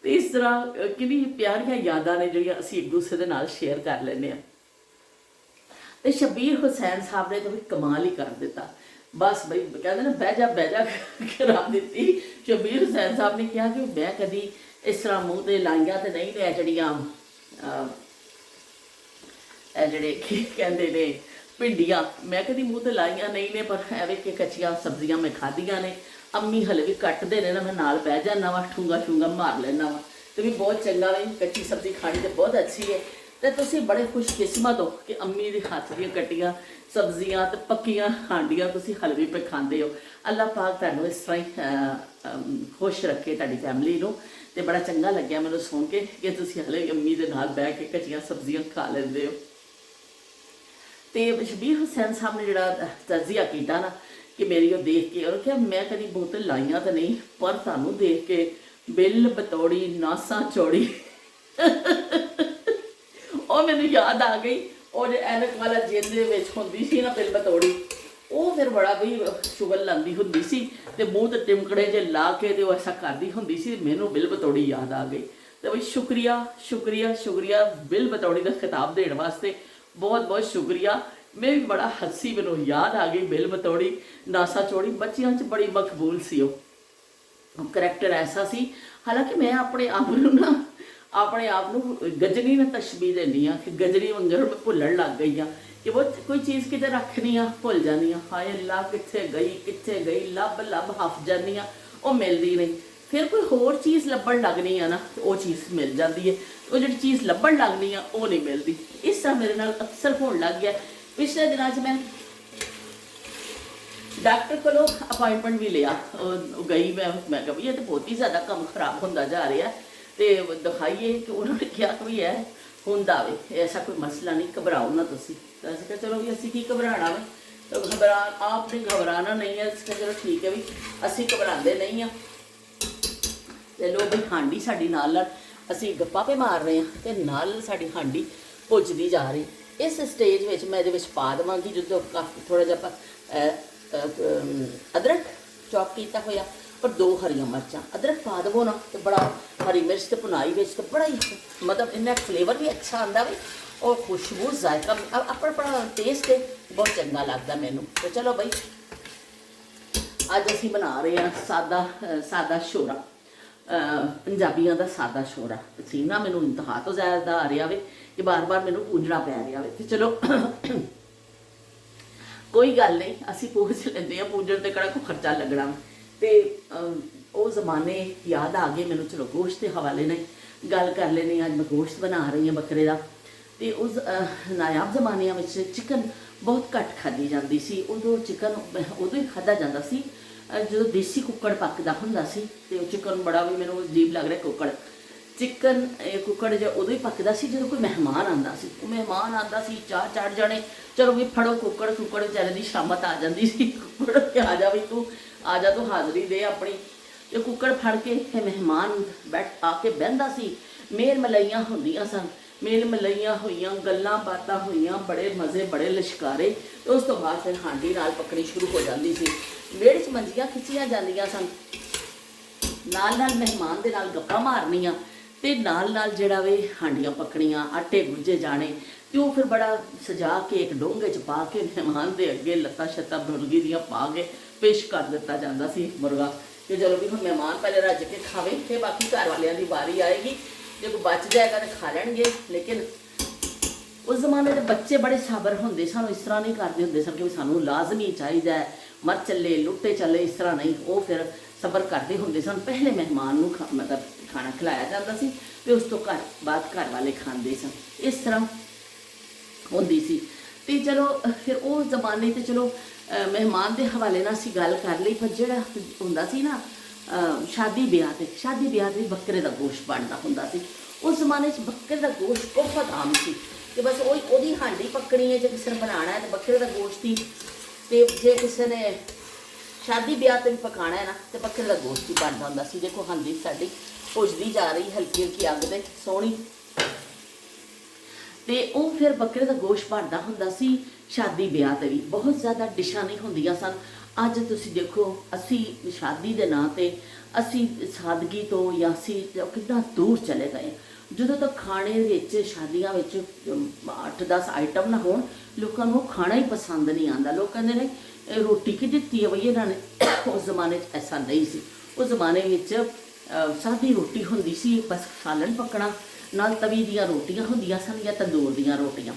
ਤੇ ਇਸ ਤਰ੍ਹਾਂ ਕਿੰਨੀ ਪਿਆਰੀਆਂ ਯਾਦਾਂ ਨੇ ਜਿਹੜੀਆਂ ਅਸੀਂ ਇੱਕ ਦੂਸਰੇ ਦੇ ਨਾਲ ਸ਼ੇਅਰ ਕਰ ਲੈਂਦੇ ਹਾਂ। ਤੇ ਸ਼ਬੀਰ ਹੁਸੈਨ ਸਾਹਿਬ ਨੇ ਤਾਂ ਵੀ ਕਮਾਲ ਹੀ ਕਰ ਦਿੱਤਾ। ਬਸ ਬਈ ਕਹਿੰਦੇ ਨਾ ਬਹਿ ਜਾ ਕਰਾ ਦਿੱਤੀ। ਸ਼ਬੀਰ ਹੁਸੈਨ ਸਾਹਿਬ ਨੇ ਕਿਹਾ ਕਿ ਮੈਂ ਕਦੀ ਇਸ ਤਰ੍ਹਾਂ ਮੂੰਹ ਤੇ ਲਾਈਆਂ ਤੇ ਨਹੀਂ ਨੇ ਜਿਹੜੀਆਂ ਇਹ ਜਿਹੜੇ ਕੀ ਕਹਿੰਦੇ ਨੇ ਭਿੰਡੀਆਂ, ਮੈਂ ਕਦੀ ਮੂੰਹ ਤੇ ਲਾਈਆਂ ਨਹੀਂ ਨੇ, ਪਰ ਐਵੇਂ ਕਿ ਕੱਚੀਆਂ ਸਬਜ਼ੀਆਂ ਮੈਂ ਖਾਧੀਆਂ ਨੇ। ਅੰਮੀ ਹਲੇ ਵੀ ਕੱਟਦੇ ਨੇ ਨਾ, ਮੈਂ ਨਾਲ ਬਹਿ ਜਾਂਦਾ ਵਾ, ਠੂੰਗਾ ਮਾਰ ਲੈਂਦਾ ਵਾ, ਤੇ ਵੀ ਬਹੁਤ ਚੰਗਾ ਵੀ ਕੱਚੀ ਸਬਜ਼ੀ ਖਾਣੀ ਤੇ ਬਹੁਤ ਅੱਛੀ ਹੈ। ਤੇ ਤੁਸੀਂ ਬੜੇ ਖੁਸ਼ਕਿਸਮਤ ਹੋ ਕਿ ਅੰਮੀ ਦੇ ਹੱਥ ਦੀਆਂ ਕੱਟੀਆਂ ਸਬਜ਼ੀਆਂ ਤੇ ਪੱਕੀਆਂ ਹਾਂਡੀਆਂ ਤੁਸੀਂ ਹਲੇ ਵੀ ਪੇ ਖਾਂਦੇ ਹੋ। ਅੱਲਾਹ ਪਾਕ ਤੁਹਾਨੂੰ ਇਸ ਤਰ੍ਹਾਂ ਹੀ ਖੁਸ਼ ਰੱਖੇ, ਤੁਹਾਡੀ ਫੈਮਿਲੀ ਨੂੰ, ਤੇ ਬੜਾ ਚੰਗਾ ਲੱਗਿਆ ਮੈਨੂੰ ਸੁਣ ਕੇ ਕਿ ਤੁਸੀਂ ਹਲੇ ਵੀ ਅੰਮੀ ਦੇ ਨਾਲ ਬਹਿ ਕੇ ਕੱਚੀਆਂ ਸਬਜ਼ੀਆਂ ਖਾ ਲੈਂਦੇ ਹੋ। ਤੇ ਸ਼ਬੀਰ ਹੁਸੈਨ ਸਾਹਿਬ ਨੇ ਜਿਹੜਾ ਤਜਜ਼ੀਆ ਕੀਤਾ ਨਾ ਕਿ ਮੇਰੀ ਉਹ ਦੇਖ ਕੇ, ਉਹ ਕਿਹਾ ਮੈਂ ਕਦੀ ਬੋਤਲ ਲਾਈਆਂ ਤਾਂ ਨਹੀਂ, ਪਰ ਤੁਹਾਨੂੰ ਦੇਖ ਕੇ ਬਿੱਲ ਬਤੌੜੀ ਨਾਸਾਂ ਚੌੜੀ ਉਹ ਮੈਨੂੰ ਯਾਦ ਆ ਗਈ। ਉਹ ਜੇ ਐਨਕ ਵਾਲਾ ਜਿਹਦੇ ਵਿੱਚ ਹੁੰਦੀ ਸੀ ਨਾ ਬਿੱਲ ਬਤੌੜੀ, ਉਹ ਫਿਰ ਬੜਾ ਵੀ ਚੁਗਲ ਲਾਉਂਦੀ ਹੁੰਦੀ ਸੀ ਤੇ ਮੂੰਹ ਤੇ ਟਿਮਕੜੇ ਜੇ ਲਾ ਕੇ ਤੇ ਉਹ ਐਸਾ ਕਰਦੀ ਹੁੰਦੀ ਸੀ। ਮੈਨੂੰ ਬਿੱਲ ਬਤੌੜੀ ਯਾਦ ਆ ਗਈ। ਤੇ ਬਈ ਸ਼ੁਕਰੀਆ ਸ਼ੁਕਰੀਆ ਸ਼ੁਕਰੀਆ ਬਿੱਲ ਬਤੌੜੀ ਦਾ ਖਿਤਾਬ ਦੇਣ ਵਾਸਤੇ, ਬਹੁਤ ਬਹੁਤ ਸ਼ੁਕਰੀਆ। ਮੈਂ ਵੀ ਬੜਾ ਹੱਸੀ, ਮੈਨੂੰ ਯਾਦ ਆ ਗਈ ਬਿੱਲ ਬਤੌੜੀ ਨਾਸਾ ਚੌੜੀ। ਬੱਚਿਆਂ 'ਚ ਬੜੀ ਮਕਬੂਲ ਸੀ ਉਹ ਕਰੈਕਟਰ, ਐਸਾ ਸੀ। ਹਾਲਾਂਕਿ ਮੈਂ ਆਪਣੇ ਆਪ ਨੂੰ ਗਜਨੀ ਨਾਲ ਤਸ਼ਬੀਹ ਦਿੰਦੀ ਹਾਂ ਕਿ ਗਜਨੀ ਵਾਂਗਰ ਮੈਂ ਭੁੱਲਣ ਲੱਗ ਗਈ ਹਾਂ ਕਿ ਉਹ ਕੋਈ ਚੀਜ਼ ਕਿਤੇ ਰੱਖਣੀ ਆ ਭੁੱਲ ਜਾਂਦੀ ਹਾਂ। ਹਾਏ ਅੱਲਾ ਕਿੱਥੇ ਗਈ ਲੱਭ ਹੱਫ ਜਾਂਦੀ ਹਾਂ, ਉਹ ਮਿਲਦੀ ਨਹੀਂ। ਫਿਰ ਕੋਈ ਹੋਰ ਚੀਜ਼ ਲੱਭਣ ਲੱਗਣੀ ਆ ਨਾ, ਉਹ ਚੀਜ਼ ਮਿਲ ਜਾਂਦੀ ਹੈ। ਉਹ ਜਿਹੜੀ ਚੀਜ਼ ਲੱਭਣ ਲੱਗਣੀ ਆ ਉਹ ਨਹੀਂ ਮਿਲਦੀ। ਇਸ ਤਰ੍ਹਾਂ ਮੇਰੇ ਨਾਲ ਅਕਸਰ ਹੋਣ ਲੱਗ ਗਿਆ। ਪਿਛਲੇ ਦਿਨਾਂ 'ਚ ਮੈਂ ਡਾਕਟਰ ਕੋਲੋਂ ਅਪਾਇੰਟਮੈਂਟ ਵੀ ਲਿਆ, ਉਹ ਗਈ। ਮੈਂ ਕਿਹਾ ਵੀ ਇਹ ਤਾਂ ਬਹੁਤ ਹੀ ਜ਼ਿਆਦਾ ਕੰਮ ਖਰਾਬ ਹੁੰਦਾ ਜਾ ਰਿਹਾ ਤੇ ਦਿਖਾਈਏ। ਕਿ ਉਹਨਾਂ ਨੇ ਕਿਹਾ ਕਿ ਵੀ ਇਹ ਹੁੰਦਾ ਵੇ, ਐਸਾ ਕੋਈ ਮਸਲਾ ਨਹੀਂ, ਘਬਰਾਓ ਨਾ ਤੁਸੀਂ। ਤਾਂ ਅਸੀਂ ਕਿਹਾ ਚਲੋ ਵੀ ਅਸੀਂ ਕੀ ਘਬਰਾਉਣਾ ਵੇ, ਤਾਂ ਆਪ ਨੇ ਘਬਰਾਣਾ ਨਹੀਂ ਹੈ। ਅਸੀਂ ਕਿਹਾ ਚਲੋ ਠੀਕ ਹੈ ਵੀ ਅਸੀਂ ਘਬਰਾਉਂਦੇ ਨਹੀਂ ਹਾਂ। ਤੇ ਲੋ ਬਈ ਹਾਂਡੀ ਸਾਡੀ ਨਾਲ ਅਸੀਂ ਗੱਪਾਂ ਪੇ ਮਾਰ ਰਹੇ ਹਾਂ ਤੇ ਨਾਲ ਸਾਡੀ ਹਾਂਡੀ ਭੁੱਜਦੀ ਜਾ ਰਹੀ। ਇਸ ਸਟੇਜ ਵਿੱਚ ਮੈਂ ਇਹਦੇ ਵਿੱਚ ਪਾ ਦੇਵਾਂਗੀ ਜਦੋਂ ਕਾਫੀ ਥੋੜ੍ਹਾ ਜਿਹਾ ਅਦਰਕ ਚੌਪ ਕੀਤਾ ਹੋਇਆ, ਪਰ 2 ਹਰੀਆਂ ਮਿਰਚਾਂ। ਅਦਰਕ ਪਾ ਦੇਵੋ ਨਾ ਤੇ ਬੜਾ, ਹਰੀ ਮਿਰਚ ਤੇ ਭੁਨਾਈ ਵਿੱਚ ਤਾਂ ਬੜਾ ਹੀ ਮਤਲਬ ਇਹਨਾਂ ਫਲੇਵਰ ਵੀ ਅੱਛਾ ਆਉਂਦਾ ਵੀ, ਔਰ ਖੁਸ਼ਬੂ ਜ਼ਾਇਕਾ ਆਪਣਾ ਟੇਸਟ ਬਹੁਤ ਚੰਗਾ ਲੱਗਦਾ ਮੈਨੂੰ। ਤੇ ਚਲੋ ਬਈ ਅੱਜ ਅਸੀਂ ਬਣਾ ਰਹੇ ਹਾਂ ਸਾਦਾ ਸ਼ੋਰਾ, ਪੰਜਾਬੀਆਂ ਦਾ ਸਾਦਾ ਸ਼ੋਰਾ। ਸੀ ਨਾ ਮੈਨੂੰ ਇੰਤਹਾ ਤੋਂ ਜ਼ਿਆਦਾ ਆ ਰਿਹਾ ਵੇ ਕਿ ਬਾਰ-ਬਾਰ ਮੈਨੂੰ ਪੂੰਝਣਾ ਪੈ ਰਿਹਾ ਵੇ। ਤੇ ਚਲੋ ਕੋਈ ਗੱਲ ਨਹੀਂ, ਅਸੀਂ ਪੂੰਝ ਲੈਂਦੇ ਹਾਂ, ਪੂੰਝਣ ਤੇ ਕਿਹੜਾ ਕੋਈ ਖਰਚਾ ਲੱਗਣਾ। ਤੇ ਉਹ ਜ਼ਮਾਨੇ ਯਾਦ ਆ ਗਏ ਮੈਨੂੰ। ਚਲੋ ਗੋਸ਼ਤ ਦੇ ਹਵਾਲੇ ਨਾਲ ਗੱਲ ਕਰ ਲੈਂਦੇ ਹਾਂ। ਅੱਜ ਮੈਂ ਗੋਸ਼ਤ ਬਣਾ ਰਹੀ ਹਾਂ ਬੱਕਰੇ ਦਾ। ਤੇ ਉਸ ਨਾਯਾਬ ਜ਼ਮਾਨਿਆਂ ਵਿੱਚ ਚਿਕਨ ਬਹੁਤ ਘੱਟ ਖਾਧੀ ਜਾਂਦੀ ਸੀ। ਉਦੋਂ ਚਿਕਨ ਉਦੋਂ ਹੀ ਖਾਧਾ ਜਾਂਦਾ ਸੀ ਜਦੋਂ ਦੇਸੀ ਕੁੱਕੜ ਪੱਕਦਾ ਹੁੰਦਾ ਸੀ। ਤੇ ਉਹ ਚਿਕਨ ਬੜਾ ਵੀ ਮੈਨੂੰ ਅਜੀਬ ਲੱਗ ਰਿਹਾ ਕੁੱਕੜ ਜਿਹਾ ਉਦੋਂ ਹੀ ਪੱਕਦਾ ਸੀ ਜਦੋਂ ਕੋਈ ਮਹਿਮਾਨ ਆਉਂਦਾ ਸੀ। ਉਹ ਮਹਿਮਾਨ ਆਉਂਦਾ ਸੀ, ਚਾਹ ਚੜ ਜਾਣੇ, ਚਲੋ ਵੀ ਫੜੋ ਕੁੱਕੜ ਵਿਚਾਰੇ ਦੀ ਸ਼ਾਮਤ ਆ ਜਾਂਦੀ ਸੀ। ਕੁੱਕੜ ਕੇ ਆ ਜਾ ਵੀ ਤੂੰ ਆ ਜਾ, ਤੂੰ ਹਾਜ਼ਰੀ ਦੇ ਆਪਣੀ। ਤੇ ਕੁੱਕੜ ਫੜ ਕੇ ਇਹ ਮਹਿਮਾਨ ਆ ਕੇ ਬਹਿੰਦਾ ਸੀ। ਮੇਲ ਮਲਾਈਆਂ ਹੁੰਦੀਆਂ ਸਨ, ਮੇਲ ਮਲਾਈਆਂ ਹੋਈਆਂ, ਗੱਲਾਂ ਬਾਤਾਂ ਹੋਈਆਂ, ਬੜੇ ਮਜ਼ੇ, ਬੜੇ ਲਿਸ਼ਕਾਰੇ। ਤੇ ਉਸ ਤੋਂ ਬਾਅਦ ਫਿਰ ਹਾਂਡੀ ਨਾਲ ਪੱਕਣੀ ਸ਼ੁਰੂ ਹੋ ਜਾਂਦੀ ਸੀ। ਵਿਹੜੇ 'ਚ ਮੰਜੀਆਂ ਖਿੱਚੀਆਂ ਜਾਂਦੀਆਂ ਸਨ, ਨਾਲ ਮਹਿਮਾਨ ਦੇ ਨਾਲ ਗੱਪਾਂ ਮਾਰਨੀਆਂ ਤੇ ਨਾਲ ਜਿਹੜਾ ਵੇ ਹਾਂਡੀਆਂ ਪੱਕਣੀਆਂ, ਆਟੇ ਗੁੱਝੇ ਜਾਣੇ। ਤੇ ਉਹ ਫਿਰ ਬੜਾ ਸਜਾ ਕੇ ਇੱਕ ਡੋਂਗੇ 'ਚ ਪਾ ਕੇ ਮਹਿਮਾਨ ਦੇ ਅੱਗੇ ਲੱਤਾਂ ਛੱਤਾਂ ਮੁਰਗੀ ਦੀਆਂ ਪਾ ਕੇ ਪੇਸ਼ ਕਰ ਦਿੱਤਾ ਜਾਂਦਾ ਸੀ ਮੁਰਗਾ। ਕਿ ਚਲੋ ਵੀ ਹੁਣ ਮਹਿਮਾਨ ਪਹਿਲੇ ਰੱਜ ਕੇ ਖਾਵੇ ਤੇ ਬਾਕੀ ਘਰ ਵਾਲਿਆਂ ਦੀ ਵਾਰੀ ਆਏਗੀ। ਜੇ ਕੋਈ ਬਚ ਜਾਏਗਾ ਤਾਂ ਖਾ ਲੈਣਗੇ। ਲੇਕਿਨ ਉਸ ਜ਼ਮਾਨੇ ਦੇ ਬੱਚੇ ਬੜੇ ਸਾਬਰ ਹੁੰਦੇ ਸਨ, ਇਸ ਤਰ੍ਹਾਂ ਨਹੀਂ ਕਰਦੇ ਹੁੰਦੇ ਸਨ ਕਿ ਵੀ ਸਾਨੂੰ ਲਾਜ਼ਮੀ ਚਾਹੀਦਾ ਹੈ, ਮਰ ਚੱਲੇ ਲੁੱਟੇ ਚੱਲੇ, ਇਸ ਤਰ੍ਹਾਂ ਨਹੀਂ। ਉਹ ਫਿਰ ਸਬਰ ਕਰਦੇ ਹੁੰਦੇ ਸਨ। ਪਹਿਲੇ ਮਹਿਮਾਨ ਨੂੰ ਮਤਲਬ ਖਾਣਾ ਖਿਲਾਇਆ ਜਾਂਦਾ ਸੀ ਤੇ ਉਸ ਤੋਂ ਬਾਅਦ ਘਰ ਵਾਲੇ ਖਾਂਦੇ ਸਨ। ਇਸ ਤਰ੍ਹਾਂ ਹੁੰਦੀ ਸੀ। ਤੇ ਚਲੋ ਫਿਰ ਉਹ ਜ਼ਮਾਨੇ ਤੇ ਚਲੋ ਮਹਿਮਾਨ ਦੇ ਹਵਾਲੇ ਨਾਲ ਅਸੀਂ ਗੱਲ ਕਰ ਲਈ। ਪਰ ਜਿਹੜਾ ਹੁੰਦਾ ਸੀ ਨਾ ਸ਼ਾਦੀ ਵਿਆਹ ਤੇ ਬੱਕਰੇ ਦਾ ਗੋਸ਼ਤ ਬਣਦਾ ਹੁੰਦਾ ਸੀ। ਉਸ ਜ਼ਮਾਨੇ 'ਚ ਬੱਕਰੇ ਦਾ ਗੋਸ਼ਤ ਬਹੁਤ ਆਮ ਸੀ ਕਿ ਬਸ ਉਹਦੀ ਹਾਂਡੀ ਪੱਕਣੀ ਹੈ। ਜੇ ਕਿਸੇ ਨੇ ਬਣਾਉਣਾ ਹੈ ਤਾਂ ਬੱਕਰੇ ਦਾ ਗੋਸ਼ਤ ਹੀ, ਤੇ ਜੇ ਕਿਸੇ ਨੇ ਸ਼ਾਦੀ ਵਿਆਹ ਤੇ ਵੀ ਪਕਾਉਣਾ ਹੈ ਨਾ ਤੇ ਬੱਕਰੇ ਦਾ ਗੋਸ਼ਤ ਹੀ ਬਣਦਾ ਹੁੰਦਾ ਸੀ। ਦੇਖੋ ਹਾਂਡੀ ਸਾਡੀ ਭੁੱਜਦੀ ਜਾ ਰਹੀ ਹਲਕੀ ਅੱਗ ਤੇ ਸੋਹਣੀ। ਤੇ ਉਹ ਫਿਰ ਬੱਕਰੇ ਦਾ ਗੋਸ਼ਤ ਬਣਦਾ ਹੁੰਦਾ ਸੀ। ਸ਼ਾਦੀ ਵਿਆਹ ਤੇ ਵੀ ਬਹੁਤ ਜ਼ਿਆਦਾ ਡਿਸ਼ਾਂ ਨਹੀਂ ਹੁੰਦੀਆਂ ਸਨ। ਅੱਜ ਤੁਸੀਂ ਦੇਖੋ, ਅਸੀਂ ਸ਼ਾਦੀ ਦੇ ਨਾਂ ਤੇ ਅਸੀਂ ਸਾਦਗੀ ਤੋਂ ਜਾਂ ਅਸੀਂ ਕਿੰਨਾ ਦੂਰ ਚਲੇ ਗਏ। ਜਦੋਂ ਤੱਕ ਖਾਣੇ ਵਿੱਚ ਸ਼ਾਦੀਆਂ ਵਿੱਚ 8-10 ਆਈਟਮ ਨਾ ਹੋਣ, ਲੋਕਾਂ ਨੂੰ ਖਾਣਾ ਹੀ ਪਸੰਦ ਨਹੀਂ ਆਉਂਦਾ। ਲੋਕ ਕਹਿੰਦੇ ਨੇ ਰੋਟੀ ਕਿ ਦਿੱਤੀ ਹੈ ਬਈ ਇਹਨਾਂ ਨੇ। ਉਸ ਜ਼ਮਾਨੇ 'ਚ ਐਸਾ ਨਹੀਂ ਸੀ। ਉਸ ਜ਼ਮਾਨੇ ਵਿੱਚ ਸਾਦੀ ਰੋਟੀ ਹੁੰਦੀ ਸੀ, ਬਸ ਸਾਲਣ ਪੱਕਣਾ, ਨਾਲ ਤਵੀ ਦੀਆਂ ਰੋਟੀਆਂ ਹੁੰਦੀਆਂ ਸਨ ਜਾਂ ਤੰਦੂਰ ਦੀਆਂ ਰੋਟੀਆਂ।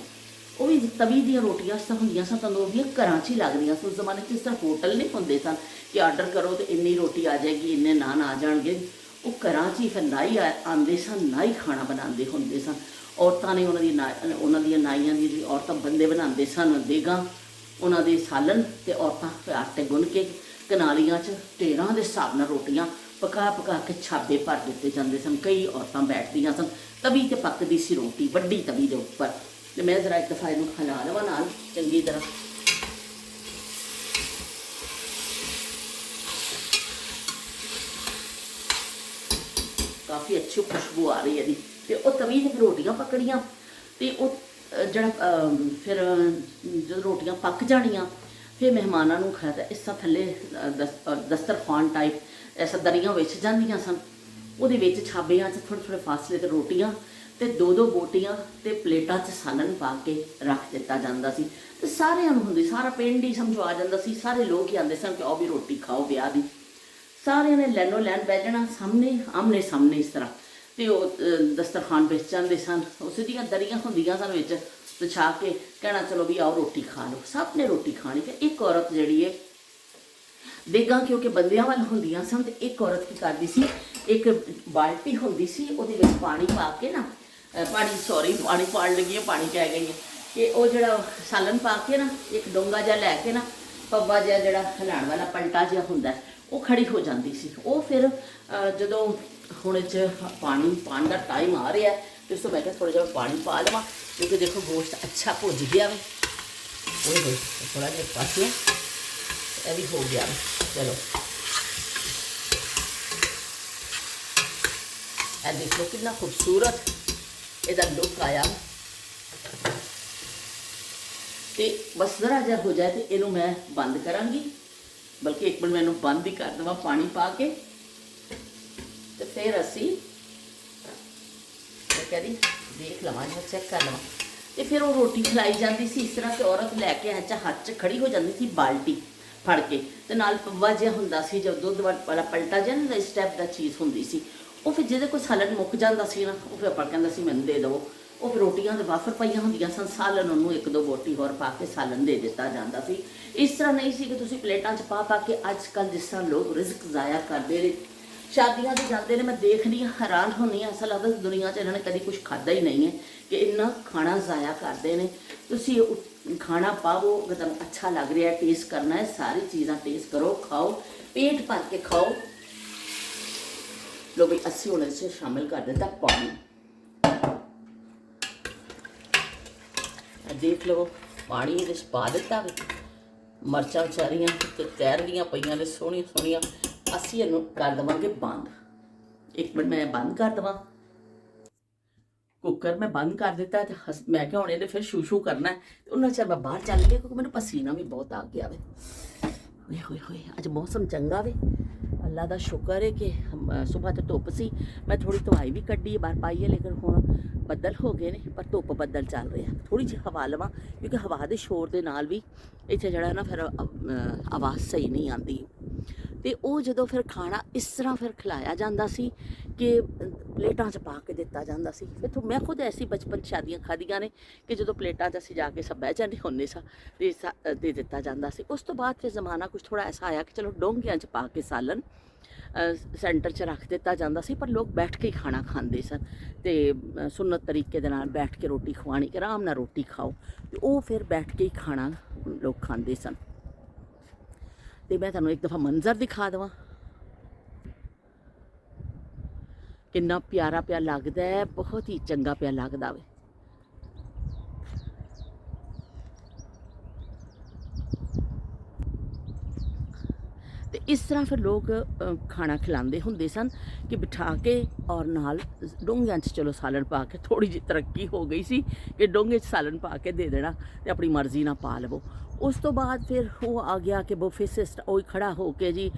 ਉਹ ਵੀ ਤਵੀ ਦੀਆਂ ਰੋਟੀਆਂ ਤਾਂ ਹੁੰਦੀਆਂ ਸਨ, ਤੰਦੂਰ ਦੀਆਂ ਘਰਾਂ 'ਚ ਹੀ ਲੱਗਦੀਆਂ ਸਨ। ਉਸ ਜ਼ਮਾਨੇ 'ਚ ਇਸ ਤਰ੍ਹਾਂ ਹੋਟਲ ਨਹੀਂ ਹੁੰਦੇ ਸਨ ਕਿ ਆਰਡਰ ਕਰੋ ਤੇ ਇੰਨੀ ਰੋਟੀ ਆ ਜਾਏਗੀ, ਇੰਨੇ ਨਾਨ ਆ ਜਾਣਗੇ। ਉਹ ਘਰਾਂ 'ਚ ਹੀ ਫਿਰ ਨਾਈ ਆਉਂਦੇ ਸਨ, ਨਾਈ ਖਾਣਾ ਬਣਾਉਂਦੇ ਹੁੰਦੇ ਸਨ। ਔਰਤਾਂ ਨੇ ਉਹਨਾਂ ਦੀਆਂ ਨਾਈਆਂ ਦੀ ਔਰਤਾਂ ਬੰਦੇ ਬਣਾਉਂਦੇ ਸਨ ਦੇਗਾਂ, ਉਹਨਾਂ ਦੇ ਸਾਲਣ, ਤੇ ਔਰਤਾਂ ਆਟੇ ਗੁੰਨ ਕੇ ਕਨਾਲੀਆਂ 'ਚ ਢੇਰਾਂ ਦੇ ਹਿਸਾਬ ਨਾਲ ਰੋਟੀਆਂ ਪਕਾ ਪਕਾ ਕੇ ਛਾਬੇ ਭਰ ਦਿੱਤੇ ਜਾਂਦੇ ਸਨ। ਕਈ ਔਰਤਾਂ ਬੈਠਦੀਆਂ ਸਨ, ਤਵੀ ਤੇ ਪੱਕਦੀ ਸੀ ਰੋਟੀ, ਵੱਡੀ ਤਵੀ ਦੇ ਉੱਪਰ। ਤੇ ਮੈਂ ਜ਼ਰਾ ਇੱਕ ਦਫਾ ਇਹਨੂੰ ਹਿਲਾ ਲਵਾਂ ਨਾਲ ਚੰਗੀ ਤਰ੍ਹਾਂ। ਕਾਫੀ ਅੱਛੀ ਖੁਸ਼ਬੂ ਆ ਰਹੀ ਹੈ ਇਹਦੀ। ਤੇ ਉਹ ਤਵੀ ਤੇ ਰੋਟੀਆਂ ਪੱਕਣੀਆਂ, ਤੇ ਉਹ ਜਿਹੜਾ ਫਿਰ ਜਦੋਂ ਰੋਟੀਆਂ ਪੱਕ ਜਾਣੀਆਂ, ਫਿਰ ਮਹਿਮਾਨਾਂ ਨੂੰ ਖਾਇਆ ਤਾਂ ਇਸ ਤਰ੍ਹਾਂ ਥੱਲੇ ਦਸਤਰਖਾਨ ਟਾਈਪ ਐਸਾ ਦਰੀਆਂ ਵਿੱਚ ਜਾਂਦੀਆਂ ਸਨ। ਉਹਦੇ ਵਿੱਚ ਛਾਬਿਆਂ 'ਚ ਥੋੜ੍ਹੇ ਥੋੜ੍ਹੇ ਫਾਸਲੇ 'ਤੇ ਰੋਟੀਆਂ ਤੇ ਦੋ ਬੋਟੀਆਂ ਤੇ ਪਲੇਟਾਂ 'ਚ ਸਾਲਨ ਪਾ ਕੇ ਰੱਖ ਦਿੱਤਾ ਜਾਂਦਾ ਸੀ। ਤੇ ਸਾਰਿਆਂ ਨੂੰ ਹੁੰਦੀ, ਸਾਰਾ ਪਿੰਡ ਹੀ ਸਮਝੋ ਆ ਜਾਂਦਾ ਸੀ, ਸਾਰੇ ਲੋਕ ਹੀ ਆਉਂਦੇ ਸਨ ਕਿ ਉਹ ਵੀ ਰੋਟੀ ਖਾਓ ਵਿਆਹ ਦੀ। ਸਾਰਿਆਂ ਨੇ ਲੈਨੋ ਲੈਨ ਬਹਿ ਜਾਣਾ ਆਮਨੇ ਸਾਹਮਣੇ ਇਸ ਤਰ੍ਹਾਂ। ਤੇ ਉਹ ਦਸਤਰਖਾਨ ਵਿੱਚ ਜਾਂਦੇ ਸਨ, ਉਸ ਦੀਆਂ ਦਰੀਆਂ ਹੁੰਦੀਆਂ ਸਨ ਵਿੱਚ ਵਿਛਾ ਕੇ, ਕਹਿਣਾ ਚਲੋ ਵੀ ਆਓ ਰੋਟੀ ਖਾ ਲਓ। ਸਭ ਨੇ ਰੋਟੀ ਖਾਣੀ। ਫਿਰ ਇੱਕ ਔਰਤ ਜਿਹੜੀ ਹੈ, ਦੇਗਾਂ ਕਿਉਂਕਿ ਬੰਦਿਆਂ ਵੱਲ ਹੁੰਦੀਆਂ ਸਨ, ਤੇ ਇੱਕ ਔਰਤ ਕੀ ਕਰਦੀ ਸੀ, ਇੱਕ ਬਾਲਟੀ ਹੁੰਦੀ ਸੀ, ਉਹਦੇ ਵਿੱਚ ਪਾਣੀ ਪਾ ਕੇ ਨਾ ਪਾਣੀ ਪਾਣ ਲੱਗੀ, ਪਾਣੀ ਕਹਿ ਗਈ ਹੈ ਕਿ ਉਹ ਜਿਹੜਾ ਸਾਲਨ ਪਾ ਕੇ ਨਾ, ਇੱਕ ਡੋਂਗਾ ਜਿਹਾ ਲੈ ਕੇ ਨਾ, ਪੱਵਾ ਜਿਹਾ ਜਿਹੜਾ ਹਿਲਾਉਣ ਵਾਲਾ ਪਲਟਾ ਜਿਹਾ ਹੁੰਦਾ, ਉਹ ਖੜੀ ਹੋ ਜਾਂਦੀ ਸੀ। ਉਹ ਫਿਰ ਜਦੋਂ ਹੁਣ 'ਚ ਪਾਣੀ ਪਾਉਣ ਦਾ ਟਾਈਮ ਆ ਰਿਹਾ, ਤੇ ਉਸ ਤੋਂ ਮੈਂ ਕਿਹਾ ਥੋੜ੍ਹਾ ਜਿਹਾ ਪਾਣੀ ਪਾ ਲਵਾਂ, ਕਿਉਂਕਿ ਦੇਖੋ ਗੋਸ਼ਤ ਅੱਛਾ ਭੁੱਜ ਗਿਆ ਵੇ। ਉਹ ਥੋੜ੍ਹਾ ਜਿਹਾ ਪਾਸੇ ਇਹ ਵੀ ਹੋ ਗਿਆ। ਚਲੋ ਇਹ ਦੇਖ ਲਓ ਕਿੰਨਾ ਖੂਬਸੂਰਤ ਇਹਦਾ ਲੁੱਕ ਆਇਆ। ਤੇ ਬਸ ਜ਼ਰਾ ਜਿਹਾ ਹੋ ਜਾਏ ਤੇ ਇਹਨੂੰ ਮੈਂ ਬੰਦ ਕਰਾਂਗੀ, ਬਲਕਿ ਇੱਕ ਮਿੰਟ ਮੈਂ ਇਹਨੂੰ ਬੰਦ ਹੀ ਕਰ ਦੇਵਾਂ ਪਾਣੀ ਪਾ ਕੇ। ਤੇ ਫਿਰ ਅਸੀਂ ਮੈਂ ਕਹਿੰਦੀ ਦੇਖ ਲਵਾਂ, ਚੈੱਕ ਕਰ ਲਵਾਂ। ਤੇ ਫਿਰ ਉਹ ਰੋਟੀ ਖਿਲਾਈ ਜਾਂਦੀ ਸੀ ਇਸ ਤਰ੍ਹਾਂ। ਤੇ ਔਰਤ ਲੈ ਕੇ ਹੱਥ 'ਚ ਖੜੀ ਹੋ ਜਾਂਦੀ ਸੀ ਬਾਲਟੀ ਫੜ ਕੇ, ਤੇ ਨਾਲ ਪੱਵਾ ਜਿਹਾ ਹੁੰਦਾ ਸੀ, ਜਦ ਦੁੱਧ ਵਾਲਾ ਪਲਟਾ ਜਿਹਾ ਨਾ ਇਸ ਟਾਈਪ ਦਾ ਚੀਜ਼ ਹੁੰਦੀ ਸੀ। ਉਹ ਫਿਰ ਜਿਹਦੇ ਕੋਈ ਸਾਲਨ ਮੁੱਕ ਜਾਂਦਾ ਸੀ ਨਾ, ਉਹ ਫਿਰ ਆਪਾਂ ਕਹਿੰਦਾ ਸੀ ਮੈਨੂੰ ਦੇ ਦਿਓ। ਉਹ ਫਿਰ ਰੋਟੀਆਂ ਦੇ ਵਾਫਰ ਪਈਆਂ ਹੁੰਦੀਆਂ ਸਨ, ਸਾਲਨ ਉਹਨੂੰ ਇੱਕ ਦੋ ਬੋਟੀ ਹੋਰ ਪਾ ਕੇ ਸਾਲਨ ਦੇ ਦਿੱਤਾ ਜਾਂਦਾ ਸੀ। ਇਸ ਤਰ੍ਹਾਂ ਨਹੀਂ ਸੀ ਕਿ ਤੁਸੀਂ ਪਲੇਟਾਂ 'ਚ ਪਾ ਕੇ, ਅੱਜ ਕੱਲ੍ਹ ਜਿਸ ਤਰ੍ਹਾਂ ਲੋਕ ਰਿਜ਼ਕ ਜ਼ਾਇਆ ਕਰਦੇ ਨੇ, ਸ਼ਾਦੀਆਂ 'ਤੇ ਜਾਂਦੇ ਨੇ, ਮੈਂ ਦੇਖਦੀ ਹਾਂ ਹੈਰਾਨ ਹੁੰਦੀ ਹਾਂ। ਐਸਾ ਲੱਗਦਾ ਦੁਨੀਆ 'ਚ ਇਹਨਾਂ ਨੇ ਕਦੀ ਕੁਛ ਖਾਧਾ ਹੀ ਨਹੀਂ ਹੈ ਕਿ ਇੰਨਾ ਖਾਣਾ ਜ਼ਾਇਆ ਕਰਦੇ ਨੇ। ਤੁਸੀਂ ਖਾਣਾ ਪਾਵੋ, ਅਗਰ ਤੁਹਾਨੂੰ ਅੱਛਾ ਲੱਗ ਰਿਹਾ, ਟੇਸਟ ਕਰਨਾ ਹੈ, ਸਾਰੀ ਚੀਜ਼ਾਂ ਟੇਸਟ ਕਰੋ, ਖਾਓ, ਪੇਟ ਭਰ ਕੇ ਖਾਓ। ਲੋ ਵੀ ਅਸੀਂ ਹੁਣ ਇਸ 'ਚ ਸ਼ਾਮਿਲ ਕਰ ਦਿੱਤਾ ਪਾਣੀ। ਦੇਖ ਲਵੋ ਪਾਣੀ ਇਹਦੇ 'ਚ ਪਾ ਦਿੱਤਾ ਵੇ। ਮਿਰਚਾਂ ਵਿਚਾਰੀਆਂ ਤੇ ਤੈਰਦੀਆਂ ਪਈਆਂ ਨੇ ਸੋਹਣੀਆਂ ਸੋਹਣੀਆਂ। ਅਸੀਂ ਇਹਨੂੰ ਕਰ ਦੇਵਾਂਗੇ ਬੰਦ। ਇੱਕ ਮਿੰਟ ਮੈਂ ਬੰਦ ਕਰ ਦੇਵਾਂ ਕੁੱਕਰ। ਮੈਂ ਬੰਦ ਕਰ ਦਿੱਤਾ ਤੇ ਮੈਂ ਕਿਹਾ ਹੁਣ ਇਹਨੇ ਫਿਰ ਸ਼ੂ ਕਰਨਾ ਹੈ। ਤੇ ਉਹਨਾਂ ਚਿਰ ਮੈਂ ਬਾਹਰ ਚੱਲ ਗਈ ਕਿਉਂਕਿ ਮੈਨੂੰ ਪਸੀਨਾ ਵੀ ਬਹੁਤ ਆ ਗਿਆ ਵੇ। ਹੋਏ ਹੋਏ ਹੋਏ ਅੱਜ ਮੌਸਮ ਚੰਗਾ ਵੇ, ਅੱਲਾ ਦਾ ਸ਼ੁਕਰ ਹੈ ਕਿ ਸੁਬਾਹ ਤੋਂ ਧੁੱਪ ਸੀ। ਮੈਂ ਥੋੜੀ ਧੁਆਈ ਵੀ ਕੱਢੀ ਬਾਹਰ ਪਾਈ ਹੈ, ਲੇਕਿਨ ਹੁਣ ਬੱਦਲ ਹੋ ਗਏ ਨੇ, ਪਰ ਧੁੱਪ ਬੱਦਲ ਚੱਲ ਰਿਹਾ। ਥੋੜੀ ਜਿਹੀ ਹਵਾ ਲਵਾਂ ਕਿਉਂਕਿ ਹਵਾ ਦੇ ਸ਼ੋਰ ਦੇ ਨਾਲ ਵੀ ਇੱਥੇ ਜਿਹੜਾ ਨਾ ਫਿਰ ਆਵਾਜ਼ ਸਹੀ ਨਹੀਂ ਆਉਂਦੀ। ਤੇ ਉਹ ਜਦੋਂ ਫਿਰ ਖਾਣਾ ਇਸ ਤਰ੍ਹਾਂ ਫਿਰ ਖਿਲਾਇਆ ਜਾਂਦਾ ਸੀ ਕਿ ਪਲੇਟਾਂ 'ਚ ਪਾ ਕੇ ਦਿੱਤਾ ਜਾਂਦਾ ਸੀ। ਫਿਰ ਮੈਂ ਖੁਦ ਐਸੀ ਬਚਪਨ ਸ਼ਾਦੀਆਂ ਖਾਧੀਆਂ ਨੇ ਕਿ ਜਦੋਂ ਪਲੇਟਾਂ 'ਚ ਅਸੀਂ ਜਾ ਕੇ ਸਭ ਬਹਿ ਜਾਂਦੇ ਹੁੰਦੇ ਸਾਂ ਤੇ ਦੇ ਦਿੱਤਾ ਜਾਂਦਾ ਸੀ। ਉਸ ਤੋਂ ਬਾਅਦ ਫਿਰ ਜ਼ਮਾਨਾ ਕੁਛ ਥੋੜ੍ਹਾ ਐਸਾ ਆਇਆ ਕਿ ਚਲੋ ਡੋਂਗਿਆਂ 'ਚ ਪਾ ਕੇ ਸਾਲਨ ਸੈਂਟਰ 'ਚ ਰੱਖ ਦਿੱਤਾ ਜਾਂਦਾ ਸੀ, ਪਰ ਲੋਕ ਬੈਠ ਕੇ ਹੀ ਖਾਣਾ ਖਾਂਦੇ ਸਨ। ਤੇ ਸੁੰਨਤ ਤਰੀਕੇ ਦੇ ਨਾਲ ਬੈਠ ਕੇ ਰੋਟੀ ਖਵਾਉਣੀ, ਕਿ ਆਰਾਮ ਨਾਲ ਰੋਟੀ ਖਾਓ। ਤੇ ਉਹ ਫਿਰ ਬੈਠ ਕੇ ਹੀ ਖਾਣਾ ਲੋਕ ਖਾਂਦੇ ਸਨ। ਤੇ ਮੈਂ ਤੁਹਾਨੂੰ ਇੱਕ ਦਫਾ ਮੰਜ਼ਰ ਦਿਖਾ ਦੇਵਾਂ, ਕਿੰਨਾ ਪਿਆਰਾ ਪਿਆ ਲੱਗਦਾ ਹੈ, ਬਹੁਤ ਹੀ ਚੰਗਾ ਪਿਆ ਲੱਗਦਾ ਵੇ। ਤੇ ਇਸ ਤਰ੍ਹਾਂ ਫਿਰ ਲੋਕ ਖਾਣਾ ਖਿਲਾਉਂਦੇ ਹੁੰਦੇ ਸਨ ਕਿ ਬਿਠਾ ਕੇ ਔਰ ਨਾਲ ਡੋਂਗਿਆਂ 'ਚ ਚਲੋ ਸਾਲਣ ਪਾ ਕੇ। ਥੋੜ੍ਹੀ ਜਿਹੀ ਤਰੱਕੀ ਹੋ ਗਈ ਸੀ ਕਿ ਡੋਂਗੇ 'ਚ ਸਾਲਣ ਪਾ ਕੇ ਦੇ ਦੇਣਾ ਤੇ ਆਪਣੀ ਮਰਜ਼ੀ ਨਾਲ ਪਾ ਲਵੋ। ਉਸ ਤੋਂ ਬਾਅਦ ਫਿਰ ਉਹ ਆ ਗਿਆ ਕਿ ਬੁਫੇ ਸਿਸਟਮ, ਉਹ ਖੜਾ ਹੋ ਕੇ ਜੀ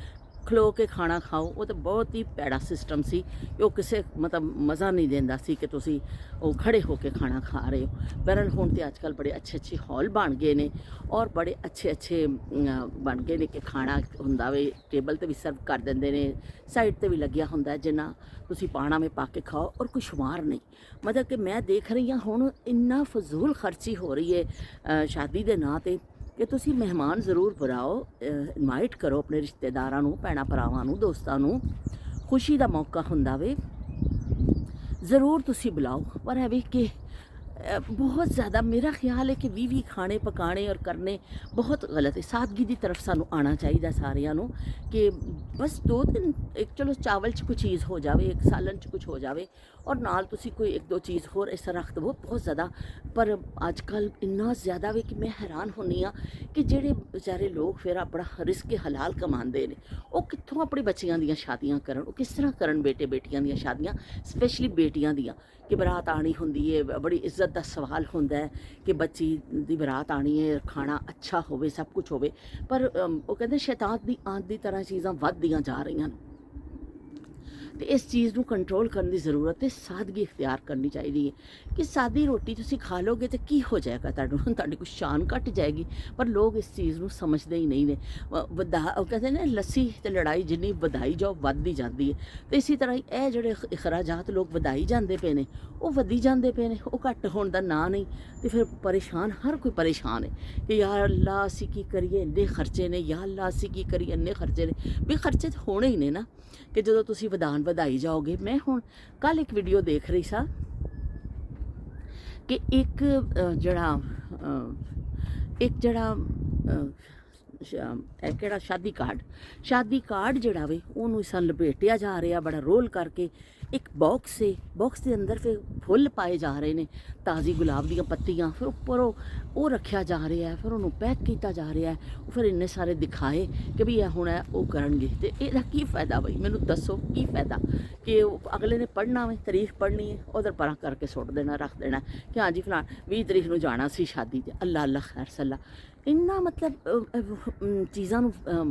ਖਲੋ ਕੇ ਖਾਣਾ ਖਾਓ। ਉਹ ਤਾਂ ਬਹੁਤ ਹੀ ਭੈੜਾ ਸਿਸਟਮ ਸੀ ਕਿ ਉਹ ਕਿਸੇ ਮਤਲਬ ਮਜ਼ਾ ਨਹੀਂ ਦਿੰਦਾ ਸੀ ਕਿ ਤੁਸੀਂ ਉਹ ਖੜੇ ਹੋ ਕੇ ਖਾਣਾ ਖਾ ਰਹੇ ਹੋ। ਬਹਰਹਾਲ ਹੁਣ ਤੇ ਅੱਜ ਕੱਲ੍ਹ ਬੜੇ ਅੱਛੇ ਹਾਲ ਬਣ ਗਏ ਨੇ ਔਰ ਬੜੇ ਅੱਛੇ ਬਣ ਗਏ ਨੇ ਕਿ ਖਾਣਾ ਹੁੰਦਾ ਵੇ ਟੇਬਲ 'ਤੇ ਵੀ ਸਰਵ ਕਰ ਦਿੰਦੇ ਨੇ, ਸਾਈਡ 'ਤੇ ਵੀ ਲੱਗਿਆ ਹੁੰਦਾ, ਜਿੰਨਾ ਤੁਸੀਂ ਪਾਣਾ ਵਿੱਚ ਪਾ ਕੇ ਖਾਓ ਔਰ ਕੋਈ ਸ਼ੁਮਾਰ ਨਹੀਂ। ਮਤਲਬ ਕਿ ਮੈਂ ਦੇਖ ਰਹੀ ਹਾਂ ਹੁਣ ਇੰਨਾ ਫਜ਼ੂਲ ਖਰਚੀ ਹੋ ਰਹੀ ਹੈ ਸ਼ਾਦੀ ਦੇ ਨਾਂ 'ਤੇ ਕਿ ਤੁਸੀਂ ਮਹਿਮਾਨ ਜ਼ਰੂਰ ਬੁਲਾਓ, ਇਨਵਾਈਟ ਕਰੋ ਆਪਣੇ ਰਿਸ਼ਤੇਦਾਰਾਂ ਨੂੰ, ਭੈਣਾਂ ਭਰਾਵਾਂ ਨੂੰ, ਦੋਸਤਾਂ ਨੂੰ। ਖੁਸ਼ੀ ਦਾ ਮੌਕਾ ਹੁੰਦਾ ਵੇ, ਜ਼ਰੂਰ ਤੁਸੀਂ ਬੁਲਾਓ। ਪਰ ਇਹ ਵੀ ਕਿ बहुत ज़्यादा मेरा ख्याल है कि 20 खाने पकाने और करने बहुत गलत है। सादगी की तरफ सानू आना चाहिए सारिਆਂ ਨੂੰ कि बस 2 दिन एक चलो चावल च कोई चीज़ हो जाए, एक सालन च कुछ हो जाए और नाल तुसी कोई 1-2 चीज़ होर इस तरह रख दवो, बहुत ज़्यादा। पर अजकल इन्ना ज़्यादा वे कि मैं हैरान होनी हाँ कि जेड़े बेचारे लोग फिर अपना रिस्क हलाल कमाते हैं वो कित्थों अपनी बच्चियां दियां शादियां करन, वो किस तरह करन बेटे बेटियां दियां शादियां, स्पैशली बेटियां दियां कि बरात आनी होंदी है, बड़ी इज्जत का सवाल होंदा है कि बच्ची दी बरात आनी है, खाना अच्छा होवे, सब कुछ होवे, पर वो कहते शैतान दी आंत दी तरह चीज़ां वधदियां जा रही हैं। तो इस चीज़ को कंट्रोल करने की ज़रूरत है, सादगी इख्तियार करनी चाहिए कि सादी रोटी तुसी खा लोगे तो की हो जाएगा, तुहाडी कुछ शान घट जाएगी। पर लोग इस चीज़ को समझते ही नहीं ने। कहते हैं लस्सी तो लड़ाई जिन्नी वधाई जाओ वधदी जाती है, तो इसी तरह यह जोड़े अखराजात लोग वधाई जाते पे ने, वो वधी जाते पे ने, वो घट होने का ना नहीं। तो फिर परेशान हर कोई परेशान है कि यार अल्लाह असी की करिए, इन्ने खर्चे ने, या अल्लाह असी की करिए, इन्ने खर्चे ने। भी खर्चे तो होने ही ने ना कि जो तुसी ਵਧਾਈ जाओगे। मैं हुण कल एक वीडियो देख रही सा कि एक जड़ा शादी कार्ड जड़ा वे उन्होंने इस लपेटिया जा रहा बड़ा रोल करके एक बॉक्स से, बॉक्स के अंदर फिर फुल पाए जा रहे हैं, ताज़ी गुलाब दी पत्तियां, फिर उपर वो रखा जा रहा है, फिर उन्होंने पैक किया जा रहा है, फिर इन्ने सारे दिखाए कि भी यह हुण वो करनगे। तो यदा की फ़ायदा बई, मैनू दसो की फ़ायदा कि अगले ने पढ़ना वे, तारीख पढ़नी है, उधर परा करके सुट देना, रख देना कि हाँ जी फलान 20 तरीक को जाना सी शादी ते, अल्लाह अल्लाह खैर सल्ला। इन्ना मतलब चीज़ों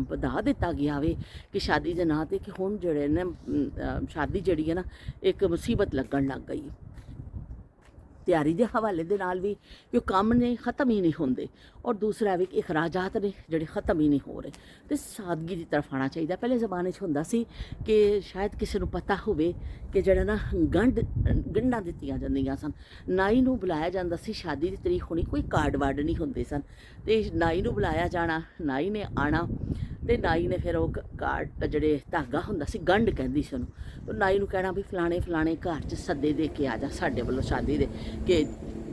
वधा दिता गया वे कि शादी के नाँ ते कि हुण जिहड़े ने शादी जिहड़ी है ना एक मुसीबत लगन लग गई। तैयारी के हवाले दे नाल भी कि काम ने ख़त्म ही नहीं होंदे, और दूसरा भी कि अखराजात ने जिहड़े ख़त्म ही नहीं हो रहे। तो सादगी की तरफ आना चाहिए। पहले ज़माने हुंदा सी कि शायद किसी को पता होवे कि जिहड़ा ना गंढां दित्तियां जांदियां सन, नाई नूं बुलाया जांदा सी, शादी की तरीक होनी, कोई कार्ड वार्ड नहीं होंदे सन, तो नाई नूं बुलाया जाना, नाई ने आना, तो नाई ने फिर वो कार्ड जिहड़े धागा हुंदा सी, गंढ कहंदी सी उहनूं, तो नाई नूं कहना भी फलाणे फलाणे घर च सद्दे दे के आ जा साडे वल्लों शादी दे, कि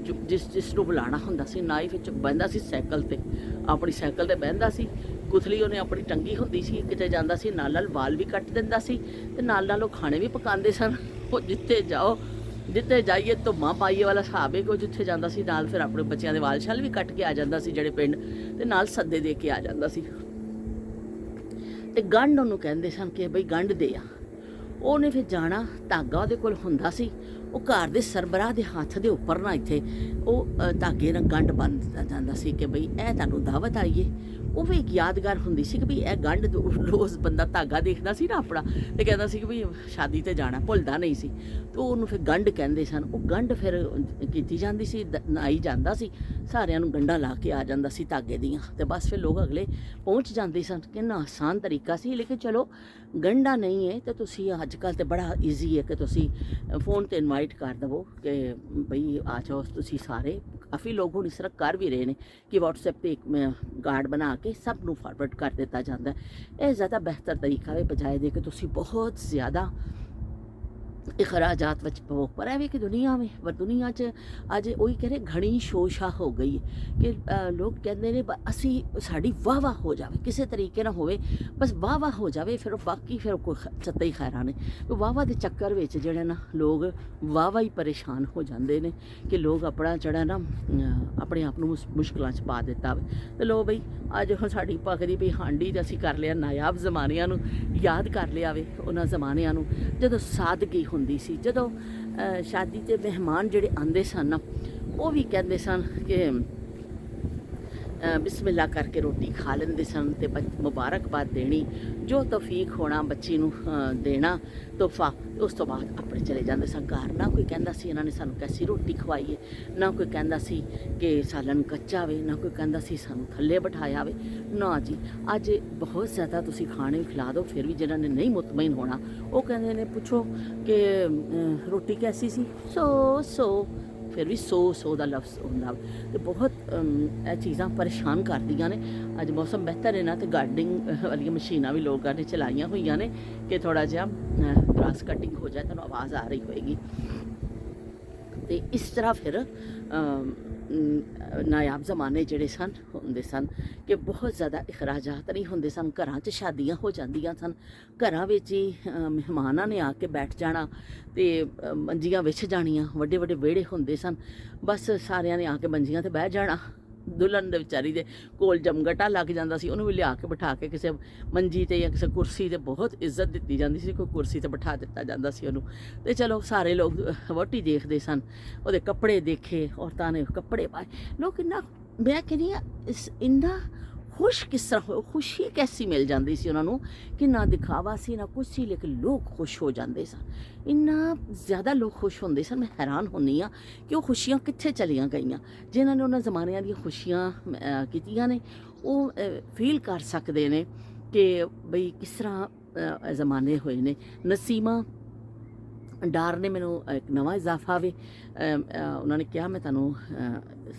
जिसनूं बुलाना हुंदा सी। नाई फिर बहिंदा सी साइकिल ते, अपनी साइकिल ते बहिंदा सी, गुथली उन्हें अपनी टंगी हुंदी सी, किते जांदा सी नाल नाल वाल भी कट दिंदा सी, ते नाल नाल ओह खाने भी पकांदे सन। वो जिथे जाओ, जिथे जाइए धुम्मा पाइए वाला हिसाब है कि जिथे जांदा सी नाल फिर अपने बच्चों के वाल छल भी कट के आ जांदा सी जिहड़े पिंड, ते नाल सद्दे दे के आ जांदा सी। ते गंढ उहनूं कहंदे सन कि बई गंढ दे आ। ਉਹਨੇ ਫਿਰ ਜਾਣਾ, ਧਾਗਾ ਉਹਦੇ ਕੋਲ ਹੁੰਦਾ ਸੀ, ਉਹ ਘਰ ਦੇ ਸਰਬਰਾਹ ਦੇ ਹੱਥ ਦੇ ਉੱਪਰ ਨਾ ਇੱਥੇ ਉਹ ਧਾਗੇ ਨਾਲ ਗੰਢ ਬੰਨ ਦਿੱਤਾ ਜਾਂਦਾ ਸੀ ਕਿ ਬਈ ਇਹ ਤੁਹਾਨੂੰ ਦਾਵਤ ਆਈਏ। ਉਹ ਵੀ ਇੱਕ ਯਾਦਗਾਰ ਹੁੰਦੀ ਸੀ ਕਿ ਵੀ ਇਹ ਗੰਢ ਰੋਜ਼ ਬੰਦਾ ਧਾਗਾ ਦੇਖਦਾ ਸੀ ਨਾ ਆਪਣਾ, ਤੇ ਕਹਿੰਦਾ ਸੀ ਕਿ ਵੀ ਸ਼ਾਦੀ ਤੇ ਜਾਣਾ, ਭੁੱਲਦਾ ਨਹੀਂ ਸੀ। ਤੇ ਉਹਨੂੰ ਫਿਰ ਗੰਢ ਕਹਿੰਦੇ ਸਨ। ਉਹ ਗੰਢ ਫਿਰ ਕੀਤੀ ਜਾਂਦੀ ਸੀ, ਨਾਈ ਜਾਂਦਾ ਸੀ, ਸਾਰਿਆਂ ਨੂੰ ਗੰਢਾਂ ਲਾ ਕੇ ਆ ਜਾਂਦਾ ਸੀ ਧਾਗੇ ਦੀਆਂ, ਤੇ ਬਸ ਫਿਰ ਲੋਕ ਅਗਲੇ ਪਹੁੰਚ ਜਾਂਦੇ ਸਨ। ਕਿੰਨਾ ਆਸਾਨ ਤਰੀਕਾ ਸੀ। ਲੇਕਿਨ ਚਲੋ ਗੰਢਾ ਨਹੀਂ ਹੈ ਤਾਂ ਤੁਸੀਂ ਅੱਜ ਕੱਲ੍ਹ ਤਾਂ ਬੜਾ ਈਜ਼ੀ ਹੈ ਕਿ ਤੁਸੀਂ फ़ोन ਤੇ ਇਨਵਾਈਟ ਕਰ ਦੇਵੋ ਕਿ ਬਈ ਆ ਜਾਓ ਤੁਸੀਂ ਸਾਰੇ। ਕਾਫੀ ਲੋਕ ਹੁਣ ਇਸ ਤਰ੍ਹਾਂ ਕਰ ਵੀ ਰਹੇ ਨੇ ਕਿ WhatsApp ਤੇ ਇੱਕ ਕਾਰਡ ਬਣਾ ਕੇ ਸਭ ਨੂੰ ਫਾਰਵਰਡ ਕਰ ਦਿੱਤਾ ਜਾਂਦਾ। ਇਹ ਜ਼ਿਆਦਾ ਬਿਹਤਰ ਤਰੀਕਾ ਹੈ ਬਜਾਏ ਦੇ ਕਿ ਤੁਸੀਂ ਬਹੁਤ ਜ਼ਿਆਦਾ अखराजात वच पवो। पर है कि दुनिया में दुनिया च अज वही कह रहे घनी शोशा हो गई है कि लोग कहते हैं असी साड़ी वाह वाह हो जाए, किसी तरीके ना होवे, बस वाह वाह हो जाए, फिर बाकी फिर कोई चत्ते ही खैरा ने। वाह वाह के चक्कर में जोड़े ना लोग वाह वाह ही परेशान हो जाते हैं कि लोग अपना जड़ा ना अपने आप को मुश्किलों च पा दिता। तो लो बई अज हम साड़ी पकदी भी हांडी असी कर लिया नायाब जमानिया याद कर लिया वे, उन्होंने जमानिया जो सादगी ਹੁੰਦੀ ਸੀ। ਜਦੋਂ शादी ਤੇ ਮਹਿਮਾਨ ਜਿਹੜੇ ਆਂਦੇ ਸਨ ਨਾ, ਉਹ ਵੀ ਕਹਿੰਦੇ ਸਨ ਕਿ बिस्मिल्लाह करके रोटी खा लेंदे सन ते मुबारकबाद देनी, जो तौफीक होना बच्ची नूं देना तोहफा, उस तो बाद अपने चले जाते सन घर। ना कोई कहंदा सी इन्हां ने सानूं कैसी रोटी खवाई है, ना कोई कहंदा सी कि सालन कच्चा वे, ना कोई कहंदा सी सानूं थल्ले बिठाया वे। ना जी, अज बहुत ज़्यादा तुसीं खाने खिला दो, फिर भी जिन्हां ने नहीं मुतमईन होना वो कहंदे ने पुछो कि रोटी कैसी सी, सो फिर भी सौ का लफ्ज़ होंदा। तो बहुत चीज़ां परेशान करदियां ने। अज मौसम बेहतर है ना, तो गार्डनिंग वाली मशीनां भी लोगों ने चलाइया हुई ने कि थोड़ा जिहा ग्रास कटिंग हो जाए, तो आवाज़ आ रही होएगी। ਤੇ ਇਸ ਤਰ੍ਹਾਂ ਫਿਰ ਨਾਯਾਬ ਜ਼ਮਾਨੇ ਜਿਹੜੇ ਸਨ ਹੁੰਦੇ ਸਨ ਕਿ ਬਹੁਤ ਜ਼ਿਆਦਾ ਅਖਰਾਜਾਤ ਨਹੀਂ ਹੁੰਦੇ ਸਨ। ਘਰਾਂ 'ਚ ਸ਼ਾਦੀਆਂ ਹੋ ਜਾਂਦੀਆਂ ਸਨ, ਘਰਾਂ ਵਿੱਚ ਹੀ ਮਹਿਮਾਨਾਂ ਨੇ ਆ ਕੇ ਬੈਠ ਜਾਣਾ ਤੇ ਮੰਜੀਆਂ ਵਿਛ ਜਾਣੀਆਂ। ਵੱਡੇ ਵੱਡੇ ਵਿਹੜੇ ਹੁੰਦੇ ਸਨ, ਬਸ ਸਾਰਿਆਂ ਨੇ ਆ ਕੇ ਮੰਜੀਆਂ 'ਤੇ ਬਹਿ ਜਾਣਾ। ਦੁਲਹਨ ਦੇ ਵਿਚਾਰੀ ਦੇ ਕੋਲ ਜਮਗਟਾ ਲੱਗ ਜਾਂਦਾ ਸੀ, ਉਹਨੂੰ ਵੀ ਲਿਆ ਕੇ ਬਿਠਾ ਕੇ ਕਿਸੇ ਮੰਜੀ 'ਤੇ ਜਾਂ ਕਿਸੇ ਕੁਰਸੀ 'ਤੇ ਬਹੁਤ ਇੱਜ਼ਤ ਦਿੱਤੀ ਜਾਂਦੀ ਸੀ। ਕੋਈ ਕੁਰਸੀ 'ਤੇ ਬਿਠਾ ਦਿੱਤਾ ਜਾਂਦਾ ਸੀ ਉਹਨੂੰ। ਤੇ ਚਲੋ ਸਾਰੇ ਲੋਕ ਵਹੁਟੀ ਦੇਖਦੇ ਸਨ, ਉਹਦੇ ਕੱਪੜੇ ਦੇਖੇ, ਔਰਤਾਂ ਨੇ ਕੱਪੜੇ ਪਾਏ। ਲੋਕ ਇੰਨਾ, ਮੈਂ ਕਹਿੰਦੀ ਹਾਂ, ਇੰਨਾ ਖੁਸ਼ ਕਿਸ ਤਰ੍ਹਾਂ ਹੋਏ, ਖੁਸ਼ੀ ਕੈਸੀ ਮਿਲ ਜਾਂਦੀ ਸੀ ਉਹਨਾਂ ਨੂੰ ਕਿ ਨਾ ਦਿਖਾਵਾ ਸੀ ਨਾ ਕੁਛ ਸੀ, ਲੇਕਿਨ ਲੋਕ ਖੁਸ਼ ਹੋ ਜਾਂਦੇ ਸਨ। ਇੰਨਾ ਜ਼ਿਆਦਾ ਲੋਕ ਖੁਸ਼ ਹੁੰਦੇ ਸਨ, ਮੈਂ ਹੈਰਾਨ ਹੁੰਦੀ ਹਾਂ ਕਿ ਉਹ ਖੁਸ਼ੀਆਂ ਕਿੱਥੇ ਚਲੀਆਂ ਗਈਆਂ। ਜਿਨ੍ਹਾਂ ਨੇ ਉਹਨਾਂ ਜ਼ਮਾਨਿਆਂ ਦੀਆਂ ਖੁਸ਼ੀਆਂ ਕੀਤੀਆਂ ਨੇ, ਉਹ ਫੀਲ ਕਰ ਸਕਦੇ ਨੇ ਕਿ ਬਈ ਕਿਸ ਤਰ੍ਹਾਂ ਜ਼ਮਾਨੇ ਹੋਏ ਨੇ। ਨਸੀਮਾ ਡਾਰ ਨੇ ਮੈਨੂੰ ਇੱਕ ਨਵਾਂ ਇਜ਼ਾਫਾ ਵੇ, ਉਹਨਾਂ ਨੇ ਕਿਹਾ ਮੈਂ ਤੁਹਾਨੂੰ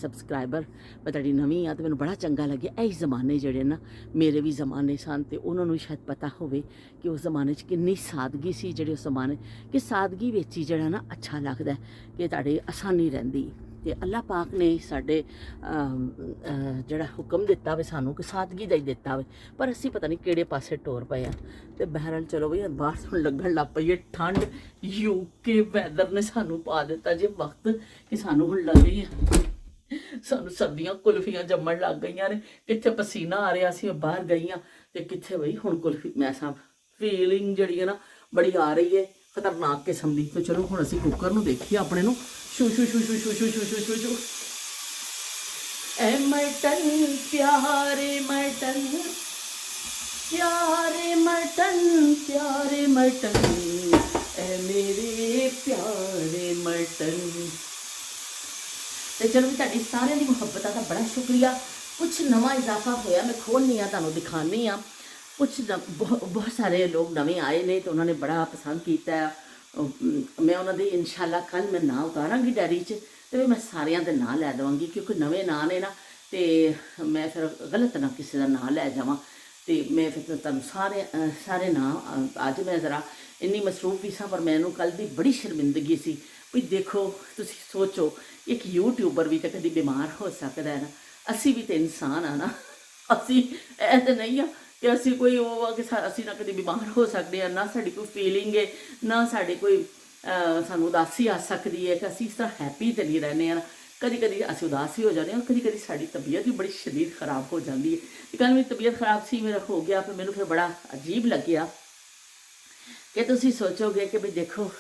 ਸਬਸਕ੍ਰਾਈਬਰ, ਮੈਂ ਤੁਹਾਡੀ ਨਵੀਂ ਆ, ਅਤੇ ਮੈਨੂੰ ਬੜਾ ਚੰਗਾ ਲੱਗਿਆ। ਇਹ ਜ਼ਮਾਨੇ ਜਿਹੜੇ ਨਾ ਮੇਰੇ ਵੀ ਜ਼ਮਾਨੇ ਸਨ, ਅਤੇ ਉਹਨਾਂ ਨੂੰ ਸ਼ਾਇਦ ਪਤਾ ਹੋਵੇ ਕਿ ਉਸ ਜ਼ਮਾਨੇ 'ਚ ਕਿੰਨੀ ਸਾਦਗੀ ਸੀ। ਜਿਹੜੇ ਉਸ ਜ਼ਮਾਨੇ ਕਿ ਸਾਦਗੀ ਵਿੱਚ ਹੀ ਜਿਹੜਾ ਨਾ ਅੱਛਾ ਲੱਗਦਾ ਕਿ ਤੁਹਾਡੇ ਆਸਾਨੀ ਰਹਿੰਦੀ। ਅਤੇ ਅੱਲਾਹ ਪਾਕ ਨੇ ਸਾਡੇ ਜਿਹੜਾ ਹੁਕਮ ਦਿੱਤਾ ਵੇ ਸਾਨੂੰ ਕਿ ਸਾਦਗੀ ਦਾ ਹੀ ਦਿੱਤਾ ਵੇ, ਪਰ ਅਸੀਂ ਪਤਾ ਨਹੀਂ ਕਿਹੜੇ ਪਾਸੇ ਟੋਰ ਪਏ ਆ। ਅਤੇ ਬਹਿਰਲ ਚਲੋ ਬਈ ਬਾਹਰ ਤੋਂ ਲੱਗਣ ਲੱਗ ਪਈ ਹੈ ਠੰਡ। UK ਵੈਦਰ ਨੇ ਸਾਨੂੰ ਪਾ ਦਿੱਤਾ ਜੇ ਵਕਤ ਕਿ ਸਾਨੂੰ ਹੁਣ ਲੱਗ ਗਈ ਹੈ, ਸਾਨੂੰ ਸਰਦੀਆਂ ਕੁਲਫੀਆਂ ਜੰਮਣ ਲੱਗ ਗਈਆਂ ਨੇ। ਕਿੱਥੇ ਪਸੀਨਾ ਆ ਰਿਹਾ ਸੀ, ਬਾਹਰ ਗਈਆਂ, ਅਤੇ ਕਿੱਥੇ ਬਈ ਹੁਣ ਕੁਲਫੀ। ਮੈਂ ਸਭ ਫੀਲਿੰਗ ਜਿਹੜੀ ਹੈ ਨਾ ਬੜੀ ਆ ਰਹੀ ਹੈ, ਖਤਰਨਾਕ ਕਿਸਮ ਦੀ। ਤੇ ਚਲੋ ਹੁਣ ਅਸੀਂ ਕੁੱਕਰ ਨੂੰ ਦੇਖੀਏ ਆਪਣੇ ਨੂੰ। Shoe shoe shoe shoe shoe shoe shoe shoe shoe shoe. ਐ ਮਟਨ ਪਿਆਰੇ ਮਟਨ, ਪਿਆਰੇ ਮਟਨ, ਪਿਆਰੇ ਮਟਨ, ਐ ਮੇਰੇ ਪਿਆਰੇ ਮਟਨ। ਤੇ ਚਲੋ ਵੀ ਤੁਹਾਡੀ ਸਾਰਿਆਂ ਦੀ ਮੁਹੱਬਤਾਂ ਦਾ ਬੜਾ ਸ਼ੁਕਰੀਆ। ਕੁਛ ਨਵਾਂ ਇਜ਼ਾਫਾ ਹੋਇਆ, ਮੈਂ ਖੋਲ੍ਹਨੀ ਆ, ਤੁਹਾਨੂੰ ਦਿਖਾਉਂਦੀ ਹਾਂ। ਕੁਛ ਬਹੁਤ ਸਾਰੇ ਲੋਕ ਨਵੇਂ ਆਏ ਨੇ ਅਤੇ ਉਹਨਾਂ ਨੇ ਬੜਾ ਪਸੰਦ ਕੀਤਾ। ਮੈਂ ਉਹਨਾਂ ਦੇ ਇਨਸ਼ਾਅੱਲਾ ਕੱਲ੍ਹ ਮੈਂ ਨਾਂ ਉਤਾਰਾਂਗੀ ਡਾਇਰੀ 'ਚ, ਅਤੇ ਮੈਂ ਸਾਰਿਆਂ ਦੇ ਨਾਂ ਲੈ ਦੇਵਾਂਗੀ, ਕਿਉਂਕਿ ਨਵੇਂ ਨਾਂ ਨੇ ਨਾ, ਅਤੇ ਮੈਂ ਫਿਰ ਗਲਤ ਨਾ ਕਿਸੇ ਦਾ ਨਾਂ ਲੈ ਜਾਵਾਂ। ਅਤੇ ਮੈਂ ਫਿਰ ਤੁਹਾਨੂੰ ਸਾਰੇ ਨਾਂ, ਅੱਜ ਮੈਂ ਜ਼ਰਾ ਇੰਨੀ ਮਸਰੂਫ ਵੀ ਸਾਂ, ਪਰ ਮੈਨੂੰ ਕੱਲ੍ਹ ਦੀ ਬੜੀ ਸ਼ਰਮਿੰਦਗੀ ਸੀ। ਵੀ ਦੇਖੋ, ਤੁਸੀਂ ਸੋਚੋ, ਇੱਕ ਯੂਟਿਊਬਰ ਵੀ ਤਾਂ ਕਦੀ ਬਿਮਾਰ ਹੋ ਸਕਦਾ ਹੈ ਨਾ। ਅਸੀਂ ਵੀ ਤਾਂ ਇਨਸਾਨ ਆ ਨਾ, ਅਸੀਂ ਇਹ ਤਾਂ ਨਹੀਂ ਆ ਕਿ ਅਸੀਂ ਕੋਈ ਉਹ ਕਿ ਅਸੀਂ ਨਾ ਕਦੇ ਬਿਮਾਰ ਹੋ ਸਕਦੇ ਹਾਂ, ਨਾ ਸਾਡੀ ਕੋਈ ਫੀਲਿੰਗ ਹੈ, ਨਾ ਸਾਡੇ ਕੋਈ ਸਾਨੂੰ ਉਦਾਸੀ ਆ ਸਕਦੀ ਹੈ ਕਿ ਅਸੀਂ ਇਸ ਤਰ੍ਹਾਂ ਹੈਪੀ ਤਾਂ ਨਹੀਂ ਰਹਿੰਦੇ ਹਾਂ। ਕਦੀ ਕਦੀ ਅਸੀਂ ਉਦਾਸ ਵੀ ਹੋ ਜਾਂਦੇ ਹਾਂ, ਕਦੀ ਕਦੀ ਸਾਡੀ ਤਬੀਅਤ ਵੀ ਬੜੀ ਸ਼ਦੀਦ ਖਰਾਬ ਹੋ ਜਾਂਦੀ ਹੈ। ਕੱਲ੍ਹ ਮੇਰੀ ਤਬੀਅਤ ਖਰਾਬ ਸੀ, ਮੇਰਾ ਹੋ ਗਿਆ, ਫਿਰ ਮੈਨੂੰ ਫਿਰ ਬੜਾ ਅਜੀਬ ਲੱਗਿਆ ਕਿ ਤੁਸੀਂ ਸੋਚੋਗੇ ਕਿ ਵੀ ਦੇਖੋ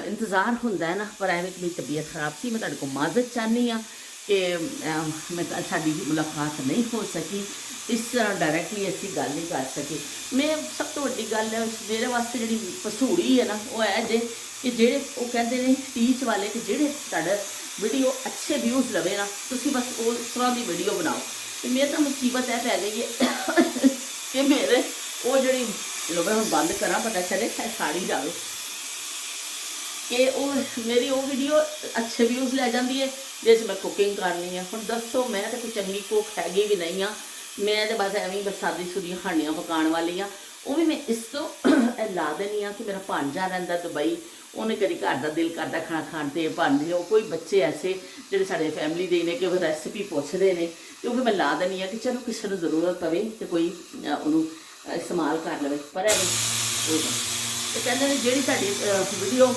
ਇੰਤਜ਼ਾਰ ਹੁੰਦਾ ਹੈ ਨਾ, ਪਰ ਐਵੇਂ ਕਿ ਮੇਰੀ ਤਬੀਅਤ ਖਰਾਬ ਸੀ। ਮੈਂ ਤੁਹਾਡੇ ਕੋਲ ਮਾਜ਼ਰਤ ਚਾਹੁੰਦੀ ਹਾਂ ਕਿ ਮੈਂ ਸਾਡੀ ਮੁਲਾਕਾਤ ਨਹੀਂ ਹੋ ਸਕੀ, ਇਸ ਤਰ੍ਹਾਂ ਡਾਇਰੈਕਟਲੀ ਅਸੀਂ ਗੱਲ ਨਹੀਂ ਕਰ ਸਕੇ। ਮੈਂ ਸਭ ਤੋਂ ਵੱਡੀ ਗੱਲ ਹੈ ਮੇਰੇ ਵਾਸਤੇ ਜਿਹੜੀ ਪਸੂੜੀ ਹੈ ਨਾ, ਉਹ ਹੈ ਕਿ ਜਿਹੜੇ ਉਹ ਕਹਿੰਦੇ ਨੇ ਟੀਚ ਵਾਲੇ ਕਿ ਜਿਹੜੇ ਤੁਹਾਡਾ ਵੀਡੀਓ ਅੱਛੇ ਵਿਊਜ਼ ਲਵੇ ਨਾ, ਤੁਸੀਂ ਬਸ ਉਸ ਤਰ੍ਹਾਂ ਦੀ ਵੀਡੀਓ ਬਣਾਓ। ਅਤੇ ਮੇਰੇ ਤਾਂ ਮੁਸੀਬਤ ਇਹ ਪੈ ਗਈ ਹੈ ਕਿ ਮੇਰੇ ਉਹ ਜਿਹੜੀ ਲੋਕਾਂ ਹੁਣ ਬੰਦ ਕਰਾਂ, ਪਤਾ ਚੱਲੇ ਸਾੜੀ ਜਾਵੇ ਕਿ ਉਹ ਮੇਰੀ ਉਹ ਵੀਡੀਓ ਅੱਛੇ ਵਿਊਜ਼ ਲੈ ਜਾਂਦੀ ਹੈ ਜਿਸ 'ਚ ਮੈਂ ਕੁਕਿੰਗ ਕਰਨੀ ਹੈ। ਹੁਣ ਦੱਸੋ, ਮੈਂ ਤਾਂ ਕੋਈ ਚੰਗੀ ਕੁੱਕ ਹੈਗੀ ਵੀ ਨਹੀਂ ਆ, ਮੈਂ ਤਾਂ ਬਸ ਐਵੇਂ ਬਸ ਸਾਦੀ ਸੁਦੀਆਂ ਖਾਣੀਆਂ ਪਕਾਉਣ ਵਾਲੀ ਹਾਂ। ਉਹ ਵੀ ਮੈਂ ਇਸ ਤੋਂ ਲਾ ਦੇਣੀ ਆ ਕਿ ਮੇਰਾ ਭਾਂਜਾ ਰਹਿੰਦਾ ਦੁਬਈ, ਉਹਨੇ ਕਦੀ ਘਰ ਦਾ ਦਿਲ ਕਰਦਾ ਖਾਣਾ ਖਾਣ 'ਤੇ ਭਾਂਜੇ, ਉਹ ਕੋਈ ਬੱਚੇ ਐਸੇ ਜਿਹੜੇ ਸਾਡੇ ਫੈਮਿਲੀ ਦੇ ਨੇ ਕਿ ਉਹ ਰੈਸਪੀ ਪੁੱਛਦੇ ਨੇ, ਤੇ ਉਹ ਵੀ ਮੈਂ ਲਾ ਦੇਣੀ ਆ ਕਿ ਚਲੋ ਕਿਸੇ ਨੂੰ ਜ਼ਰੂਰਤ ਪਵੇ ਤੇ ਕੋਈ ਉਹਨੂੰ ਇਸਤੇਮਾਲ ਕਰ ਲਵੇ। ਪਰ ਐਵੇਂ ਤੇ ਕਹਿੰਦੇ ਨੇ ਜਿਹੜੀ ਤੁਹਾਡੀ ਵੀਡੀਓ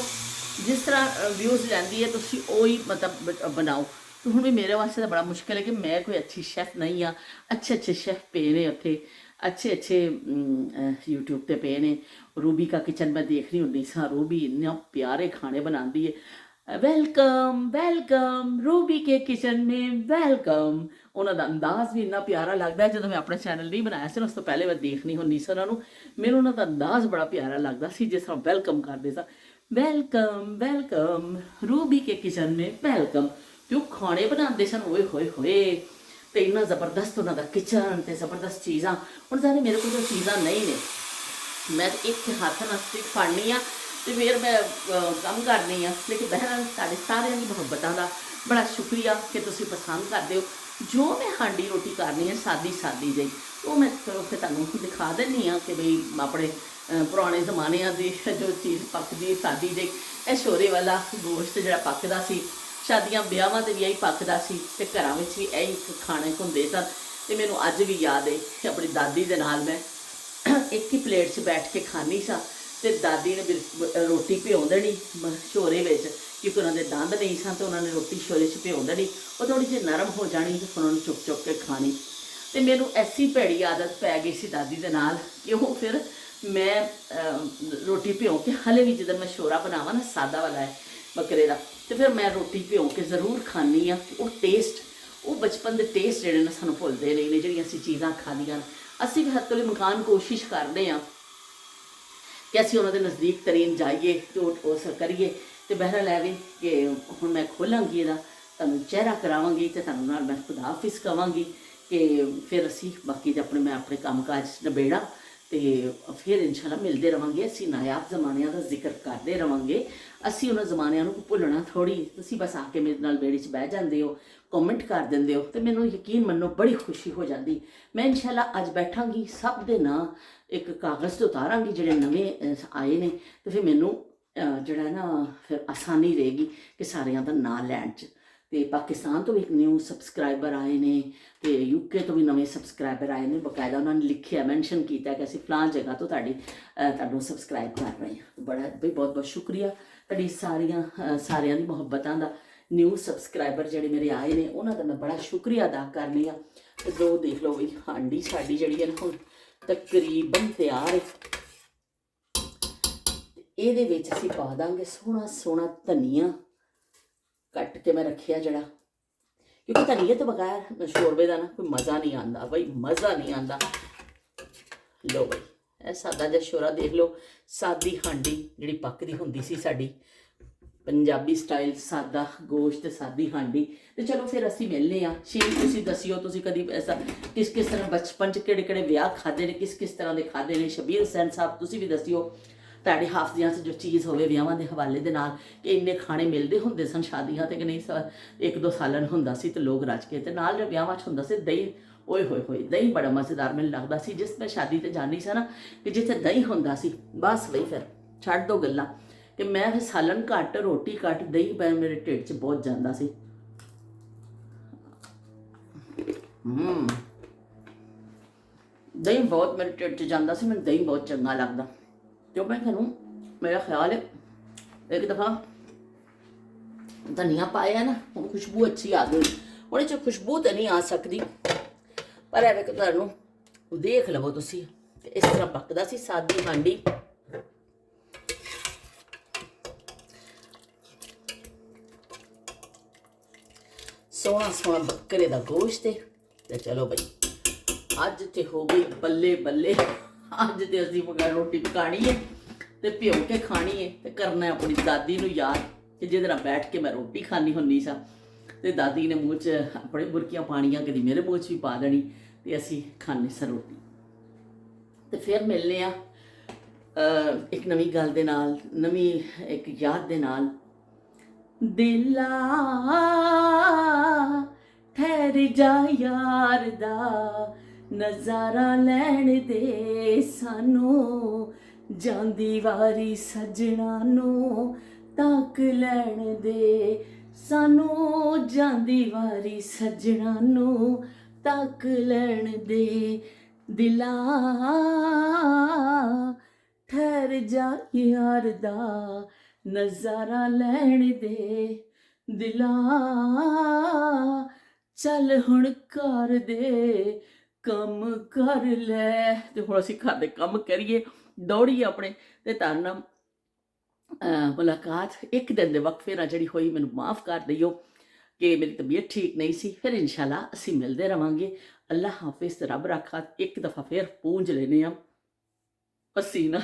ਜਿਸ ਤਰ੍ਹਾਂ ਵਿਊਜ਼ ਲੈਂਦੀ ਹੈ ਤੁਸੀਂ ਉਹੀ ਮਤਲਬ ਬਣਾਓ। ਤੇ ਹੁਣ ਵੀ ਮੇਰੇ ਵਾਸਤੇ ਤਾਂ ਬੜਾ ਮੁਸ਼ਕਿਲ ਹੈ ਕਿ ਮੈਂ ਕੋਈ ਅੱਛੀ ਸ਼ੈਫ ਨਹੀਂ ਆ। ਅੱਛੇ ਸ਼ੈਫ ਪਏ ਨੇ ਉੱਥੇ, ਅੱਛੇ YouTube 'ਤੇ ਪਏ ਨੇ। रूबी का किचन मैं देख रही ਹੁੰਦੀ ਸਾਂ, रूबी ਇੰਨਾ ਪਿਆਰੇ ਖਾਣੇ ਬਣਾਉਂਦੀ ਹੈ। ਵੈਲਕਮ ਵੈਲਕਮ रूबी के किचन में ਵੈਲਕਮ। ਉਹਨਾਂ ਦਾ ਅੰਦਾਜ਼ ਵੀ ਇੰਨਾ ਪਿਆਰਾ ਲੱਗਦਾ। ਜਦੋਂ ਮੈਂ ਆਪਣਾ ਚੈਨਲ ਨਹੀਂ ਬਣਾਇਆ ਸੀ, ਉਸ ਤੋਂ ਪਹਿਲੇ ਮੈਂ ਦੇਖਣੀ ਹੁੰਦੀ ਸੀ ਉਹਨਾਂ ਨੂੰ, ਮੈਨੂੰ ਉਹਨਾਂ ਦਾ ਅੰਦਾਜ਼ ਬੜਾ ਪਿਆਰਾ ਲੱਗਦਾ ਸੀ, ਜਿਸ ਤਰ੍ਹਾਂ ਵੈਲਕਮ ਕਰਦੇ ਸਾਂ, ਵੈਲਕਮ ਵੈਲਕਮ रूबी के किचन में ਵੈਲਕਮ। ਤੇ ਉਹ ਖਾਣੇ ਬਣਾਉਂਦੇ ਸਨ, ਓਏ ਹੋਏ ਹੋਏ, ਅਤੇ ਇੰਨਾ ਜ਼ਬਰਦਸਤ ਉਹਨਾਂ ਦਾ ਕਿਚਨ ਅਤੇ ਜ਼ਬਰਦਸਤ ਚੀਜ਼ਾਂ। ਹੁਣ ਸਾਰੇ ਮੇਰੇ ਕੋਲ ਚੀਜ਼ਾਂ ਨਹੀਂ ਨੇ, ਮੈਂ ਇੱਕ ਹੱਥ ਨਾਲ ਸਟਿਕ ਫੜਨੀ ਆ ਅਤੇ ਫਿਰ ਮੈਂ ਕੰਮ ਕਰਨੀ ਆ। ਲੇਕਿਨ ਬਹਿਰਹਾਲ ਸਾਡੇ ਸਾਰਿਆਂ ਦੀ ਮੁਹੱਬਤਾਂ ਦਾ ਬੜਾ ਸ਼ੁਕਰੀਆ ਕਿ ਤੁਸੀਂ ਪਸੰਦ ਕਰਦੇ ਹੋ। ਜੋ ਮੈਂ ਹਾਂਡੀ ਰੋਟੀ ਕਰਨੀ ਹੈ ਸਾਦੀ ਜਿਹੀ, ਉਹ ਮੈਂ ਉੱਥੇ ਤੁਹਾਨੂੰ ਦਿਖਾ ਦਿੰਦੀ ਹਾਂ ਕਿ ਬਈ ਆਪਣੇ ਪੁਰਾਣੇ ਜ਼ਮਾਨਿਆਂ ਦੀ ਜੋ ਚੀਜ਼ ਪੱਕਦੀ ਸਾਦੀ ਜਿਹੀ। ਇਹ ਸ਼ੋਰੇ ਵਾਲਾ ਗੋਸ਼ਤ ਜਿਹੜਾ ਪੱਕਦਾ ਸੀ, ਸ਼ਾਦੀਆਂ ਵਿਆਹਾਂ ਤੇ ਵੀ ਇਹੀ ਪੱਕਦਾ ਸੀ ਤੇ ਘਰਾਂ ਵਿੱਚ ਵੀ ਇਹੀ ਖਾਣੇ ਹੁੰਦੇ ਸਨ। ਤੇ ਮੈਨੂੰ ਅੱਜ ਵੀ ਯਾਦ ਹੈ ਕਿ ਆਪਣੀ ਦਾਦੀ ਦੇ ਨਾਲ ਮੈਂ ਇੱਕ ਹੀ ਪਲੇਟ 'ਚ ਬੈਠ ਕੇ ਖਾਂਦੀ ਸਾਂ ਤੇ ਦਾਦੀ ਨੇ ਰੋਟੀ ਭਿਉਂ ਦੇਣੀ ਛੋਰੇ ਵਿੱਚ, ਕਿਉਂਕਿ ਉਹਨਾਂ ਦੇ ਦੰਦ ਨਹੀਂ ਸਨ ਤੇ ਉਹਨਾਂ ਨੇ ਰੋਟੀ ਛੋਰੇ 'ਚ ਭਿਉਂ ਦੇਣੀ। ਉਹ ਥੋੜ੍ਹੀ ਜਿਹੀ ਨਰਮ ਹੋ ਜਾਣੀ ਤੇ ਉਹਨਾਂ ਨੂੰ ਚੁੱਕ ਚੁੱਕ ਕੇ ਖਾਣੀ। ਤੇ ਮੈਨੂੰ ਐਸੀ ਭੈੜੀ ਆਦਤ ਪੈ ਗਈ ਸੀ ਦਾਦੀ ਦੇ ਨਾਲ ਕਿ ਉਹ ਫਿਰ ਮੈਂ ਰੋਟੀ ਭਿਉਂ ਕੇ ਹਲੇ ਵੀ ਜਦੋਂ ਮੈਂ ਛੋਰਾ ਬਣਾਵਾਂ ਨਾ ਸਾਦਾ ਵਾਲਾ ਹੈ ਬੱਕਰੇ ਦਾ, ਤੇ ਫਿਰ ਮੈਂ ਰੋਟੀ ਭਿਉਂ ਕੇ ਜ਼ਰੂਰ ਖਾਂਦੀ ਹਾਂ। ਉਹ ਟੇਸਟ, ਉਹ ਬਚਪਨ ਦੇ ਟੇਸਟ ਜਿਹੜੇ ਨੇ ਸਾਨੂੰ ਭੁੱਲਦੇ ਨਹੀਂ ਨੇ, ਜਿਹੜੀਆਂ ਅਸੀਂ ਚੀਜ਼ਾਂ ਖਾਂਦੀਆਂ ਨੇ। ਅਸੀਂ ਵੀ ਹੱਦ ਤੋਂ ਮਕਾਨ ਕੋਸ਼ਿਸ਼ ਕਰਦੇ ਹਾਂ ਕਿ ਅਸੀਂ ਉਹਨਾਂ ਦੇ ਨਜ਼ਦੀਕ ਤਰੀਨ ਜਾਈਏ ਤੇ ਉਸ ਕਰੀਏ। ਤੇ ਬਹਿਰਾ ਲੈ ਵੀ ਕਿ ਹੁਣ ਮੈਂ ਖੋਲਾਂਗੀ ਇਹਦਾ, ਤੁਹਾਨੂੰ ਚਿਹਰਾ ਕਰਾਵਾਂਗੀ ਤੇ ਤੁਹਾਨੂੰ ਨਾਲ ਮੈਂ ਖੁਦਾ ਹਾਫਿਜ਼ ਕਵਾਂਗੀ ਕਿ ਫਿਰ ਅਸੀਂ ਬਾਕੀ ਦੇ ਮੈਂ ਆਪਣੇ ਕੰਮ ਕਾਜ ਨਿਬੇੜਾ ਤੇ ਫਿਰ ਇੰਸ਼ਾਅੱਲਾ ਮਿਲਦੇ ਰਵਾਂਗੇ। ਅਸੀਂ ਨਾਯਾਬ ਜ਼ਮਾਨਿਆਂ ਦਾ ਜ਼ਿਕਰ ਕਰਦੇ ਰਵਾਂਗੇ। ਅਸੀਂ ਉਹਨਾਂ ਜ਼ਮਾਨਿਆਂ ਨੂੰ ਭੁੱਲਣਾ ਥੋੜ੍ਹੀ। ਤੁਸੀਂ ਬਸ ਆ ਕੇ ਮੇਰੇ ਨਾਲ ਵਿਹੜੇ 'ਚ ਬਹਿ ਜਾਂਦੇ ਹੋ, ਕਮੈਂਟ ਕਰ ਦਿੰਦੇ ਹੋ ਤੇ ਮੈਨੂੰ ਯਕੀਨ ਮੰਨੋ ਬੜੀ ਖੁਸ਼ੀ ਹੋ ਜਾਂਦੀ। ਮੈਂ ਇੰਸ਼ਾਅੱਲਾ ਅੱਜ ਬੈਠਾਂਗੀ ਸਭ ਦੇ ਨਾਂ ਇੱਕ ਕਾਗਜ਼ 'ਤੇ ਉਤਾਰਾਂਗੀ ਜਿਹੜੇ ਨਵੇਂ ਆਏ ਨੇ, ਤੇ ਫਿਰ ਮੈਨੂੰ ਜਿਹੜਾ ਨਾ ਫਿਰ ਆਸਾਨੀ ਰਹੇਗੀ ਕਿ ਸਾਰਿਆਂ ਦਾ ਨਾਂ ਲੈਣ 'ਚ। ਤੇ ਪਾਕਿਸਤਾਨ ਤੋਂ ਵੀ ਇੱਕ ਨਿਊ ਸਬਸਕ੍ਰਾਈਬਰ ਆਏ ਨੇ ਤੇ ਯੂਕੇ ਤੋਂ ਵੀ ਨਵੇਂ ਸਬਸਕ੍ਰਾਈਬਰ ਆਏ ਨੇ। ਬਕਾਇਦਾ ਉਹਨਾਂ ਨੇ ਲਿਖਿਆ, ਮੈਂਸ਼ਨ ਕੀਤਾ ਕਿ ਅਸੀਂ ਫਲਾਂ ਜਗ੍ਹਾ ਤੋਂ ਤੁਹਾਨੂੰ ਸਬਸਕ੍ਰਾਈਬ ਕਰ ਰਹੇ ਹਾਂ। ਬੜਾ ਬਈ ਬਹੁਤ ਬਹੁਤ ਸ਼ੁਕਰੀਆ ਤੁਹਾਡੀ ਸਾਰਿਆਂ ਦੀ ਮੁਹੱਬਤਾਂ ਦਾ। ਨਿਊ ਸਬਸਕ੍ਰਾਈਬਰ ਜਿਹੜੇ ਮੇਰੇ ਆਏ ਨੇ ਉਹਨਾਂ ਦਾ ਮੈਂ ਬੜਾ ਸ਼ੁਕਰੀਆ ਅਦਾ ਕਰਨੀ ਆ। ਤੇ ਜੋ ਦੇਖ ਲਓ ਵੀ ਹਾਂਡੀ ਸਾਡੀ ਜਿਹੜੀ ਹੈ ਨਾ ਹੁਣ ਤਕਰੀਬਨ ਤਿਆਰ ਹੈ। ਇਹਦੇ ਵਿੱਚ ਅਸੀਂ ਪਾ ਦਾਂਗੇ ਸੋਹਣਾ ਸੋਹਣਾ ਧਨੀਆ ਕੱਟ ਕੇ ਮੈਂ ਰੱਖਿਆ ਜਿਹੜਾ, ਕਿਉਂਕਿ ਧਨੀਏ ਤੋਂ ਬਗੈਰ ਸ਼ੋਰਬੇ ਦਾ ਨਾ ਕੋਈ ਮਜ਼ਾ ਨਹੀਂ ਆਉਂਦਾ ਬਈ, ਮਜ਼ਾ ਨਹੀਂ ਆਉਂਦਾ। ਲਓ ਬਈ ਇਹ ਸਾਦਾ ਜਿਹਾ ਸ਼ੋਰਾ ਦੇਖ ਲਓ, ਸਾਦੀ ਹਾਂਡੀ ਜਿਹੜੀ ਪੱਕਦੀ ਹੁੰਦੀ ਸੀ ਸਾਡੀ ਪੰਜਾਬੀ ਸਟਾਈਲ, ਸਾਦਾ ਗੋਸ਼ਤ ਤੇ ਸਾਦੀ ਹਾਂਡੀ। ਤੇ ਚਲੋ ਫਿਰ ਅਸੀਂ ਮਿਲਨੇ ਆ। ਤੁਸੀਂ ਦੱਸਿਓ ਤੁਸੀਂ ਕਦੀ ਐਸਾ ਕਿਸ ਤਰ੍ਹਾਂ ਬਚਪਨ 'ਚ ਕਿਹੜੇ ਕਿਹੜੇ ਵਿਆਹ ਖਾਦੇ ਨੇ, ਕਿਸ ਤਰ੍ਹਾਂ ਦੇ ਖਾਦੇ ਨੇ। ਸ਼ਬੀਰ ਹੁਸੈਨ ਸਾਹਿਬ ਤੁਸੀਂ ਵੀ ਦੱਸਿਓ ਤੁਹਾਡੇ ਹਾਫਜ਼ਿਆਂ 'ਚ ਜੋ ਚੀਜ਼ ਹੋਵੇ ਵਿਆਹਾਂ ਦੇ ਹਵਾਲੇ ਦੇ ਨਾਲ ਕਿ ਇੰਨੇ ਖਾਣੇ ਮਿਲਦੇ ਹੁੰਦੇ ਸਨ ਸ਼ਾਦੀਆਂ 'ਤੇ ਕਿ ਨਹੀਂ। 1-2 ਸਾਲਨ ਹੁੰਦਾ ਸੀ ਤੇ ਲੋਕ ਰੱਜ ਕੇ, ਤੇ ਨਾਲ ਵਿਆਹਾਂ 'ਚ ਹੁੰਦਾ ਸੀ ਦਹੀਂ। ਓਏ ਹੋਏ ਹੋਏ ਦਹੀਂ ਬੜਾ ਮਜ਼ੇਦਾਰ ਮੈਨੂੰ ਲੱਗਦਾ ਸੀ। ਜਿਸ ਮੈਂ ਸ਼ਾਦੀ 'ਤੇ ਜਾਂਦੀ ਸੀ ਨਾ ਕਿ ਜਿੱਥੇ ਦਹੀਂ ਹੁੰਦਾ ਸੀ ਬਸ ਬਈ ਫਿਰ ਛੱਡ ਦੋ ਗੱਲਾਂ ਕਿ ਮੈਂ ਫਿਰ ਸਾਲਨ ਘੱਟ ਰੋਟੀ ਘੱਟ ਦਹੀਂ ਪੈ ਮੇਰੇ ਢਿੱਡ 'ਚ ਬਹੁਤ ਜਾਂਦਾ ਸੀ। ਦਹੀਂ ਬਹੁਤ ਮੇਰੇ ਢਿੱਡ 'ਚ ਜਾਂਦਾ ਸੀ, ਮੈਨੂੰ ਦਹੀਂ ਬਹੁਤ ਚੰਗਾ ਲੱਗਦਾ। ਜੋ ਮੈਂ ਤੁਹਾਨੂੰ ਮੇਰਾ ਖਿਆਲ ਹੈ ਇੱਕ ਦਫਾ ਧਨੀਆ ਪਾਇਆ ਨਾ, ਹੁਣ ਖੁਸ਼ਬੂ ਅੱਛੀ ਆ ਗਈ। ਉਹਦੇ 'ਚ ਖੁਸ਼ਬੂ ਤਾਂ ਨਹੀਂ ਆ ਸਕਦੀ ਪਰ ਐਵੇਂ ਕਿ ਤੁਹਾਨੂੰ ਦੇਖ ਲਵੋ ਤੁਸੀਂ। ਤੇ ਇਸ ਤਰ੍ਹਾਂ ਪੱਕਦਾ ਸੀ ਸਾਦੀ ਹਾਂਡੀ। ਸੋਹਣਾ ਸੋਹਣਾ ਬੱਕਰੇ ਦਾ ਗੋਸ਼ਤ ਤੇ ਚਲੋ ਬਈ ਅੱਜ ਤੇ ਹੋ ਗਈ ਬੱਲੇ ਬੱਲੇ। ਅੱਜ ਤੇ ਅਸੀਂ ਰੋਟੀ ਪਕਾਣੀ ਹੈ ਤੇ ਭਿਉਂ ਕੇ ਖਾਣੀ ਹੈ ਤੇ ਕਰਨਾ ਆਪਣੀ ਦਾਦੀ ਨੂੰ ਯਾਦ ਕਿ ਜਿਹਦੇ ਨਾਲ ਬੈਠ ਕੇ ਮੈਂ ਰੋਟੀ ਖਾਣੀ ਹੁੰਦੀ ਸਾਂ। ਤੇ ਦਾਦੀ ਨੇ ਮੂੰਹ 'ਚ ਆਪਣੇ ਬੁਰਕੀਆਂ ਪਾਣੀਆਂ, ਕਦੀ ਮੇਰੇ ਮੂੰਹ 'ਚ ਵੀ ਪਾ ਦੇਣੀ ਤੇ ਅਸੀਂ ਖਾਣੀ ਸਾਂ ਰੋਟੀ। ਤੇ ਫਿਰ ਮਿਲਨੇ ਆ ਇੱਕ ਨਵੀਂ ਗੱਲ ਦੇ ਨਾਲ, ਨਵੀਂ ਇੱਕ ਯਾਦ ਦੇ ਨਾਲ। ਦਿਲਾ ਠਹਿਰ ਜਾ ਯਾਰ ਦਾ ਨਜ਼ਾਰਾ ਲੈਣ ਦੇ ਸਾਨੂੰ, ਜਾਂਦੀ ਵਾਰੀ ਸੱਜਣਾ ਨੂੰ ਤੱਕ ਲੈਣ ਦੇ ਸਾਨੂੰ, ਜਾਂਦੀ ਵਾਰੀ ਸੱਜਣਾ ਨੂੰ ਤੱਕ ਲੈਣ ਦੇ। ਦਿਲਾ ਠਹਿਰ ਜਾ ਯਾਰ ਦਾ ਨਜ਼ਾਰਾ ਲੈਣ ਦੇ, ਦਿਲਾ ਚੱਲ ਹੁਣ ਕਰ ਦੇ ਕੰਮ ਕਰ ਲੈ। ਤੇ ਹੁਣ ਅਸੀਂ ਘਰ ਦੇ ਕੰਮ ਕਰੀਏ, ਦੌੜੀਏ ਆਪਣੇ। ਤੇ ਤੁਹਾਨੂੰ ਮੁਲਾਕਾਤ ਇੱਕ ਦਿਨ ਦੇ ਵਕਫੇ ਨਾਲ ਜਿਹੜੀ ਹੋਈ ਮੈਨੂੰ ਮਾफ़ ਕਰ ਦਿਓ ਕਿ ਮੇਰੀ ਤਬੀਅਤ ਠੀਕ ਨਹੀਂ ਸੀ। ਫਿਰ ਇੰਸ਼ਾਅੱਲਾ ਅਸੀਂ ਮਿਲਦੇ ਰਵਾਂਗੇ। ਅੱਲਾ ਹਾਫਿਜ਼, ਰੱਬ ਰੱਖਾ। ਇੱਕ ਦਫਾ ਫਿਰ ਪੂੰਝ ਲੈਨੇ ਆ ਅਸੀਂ ਨਾ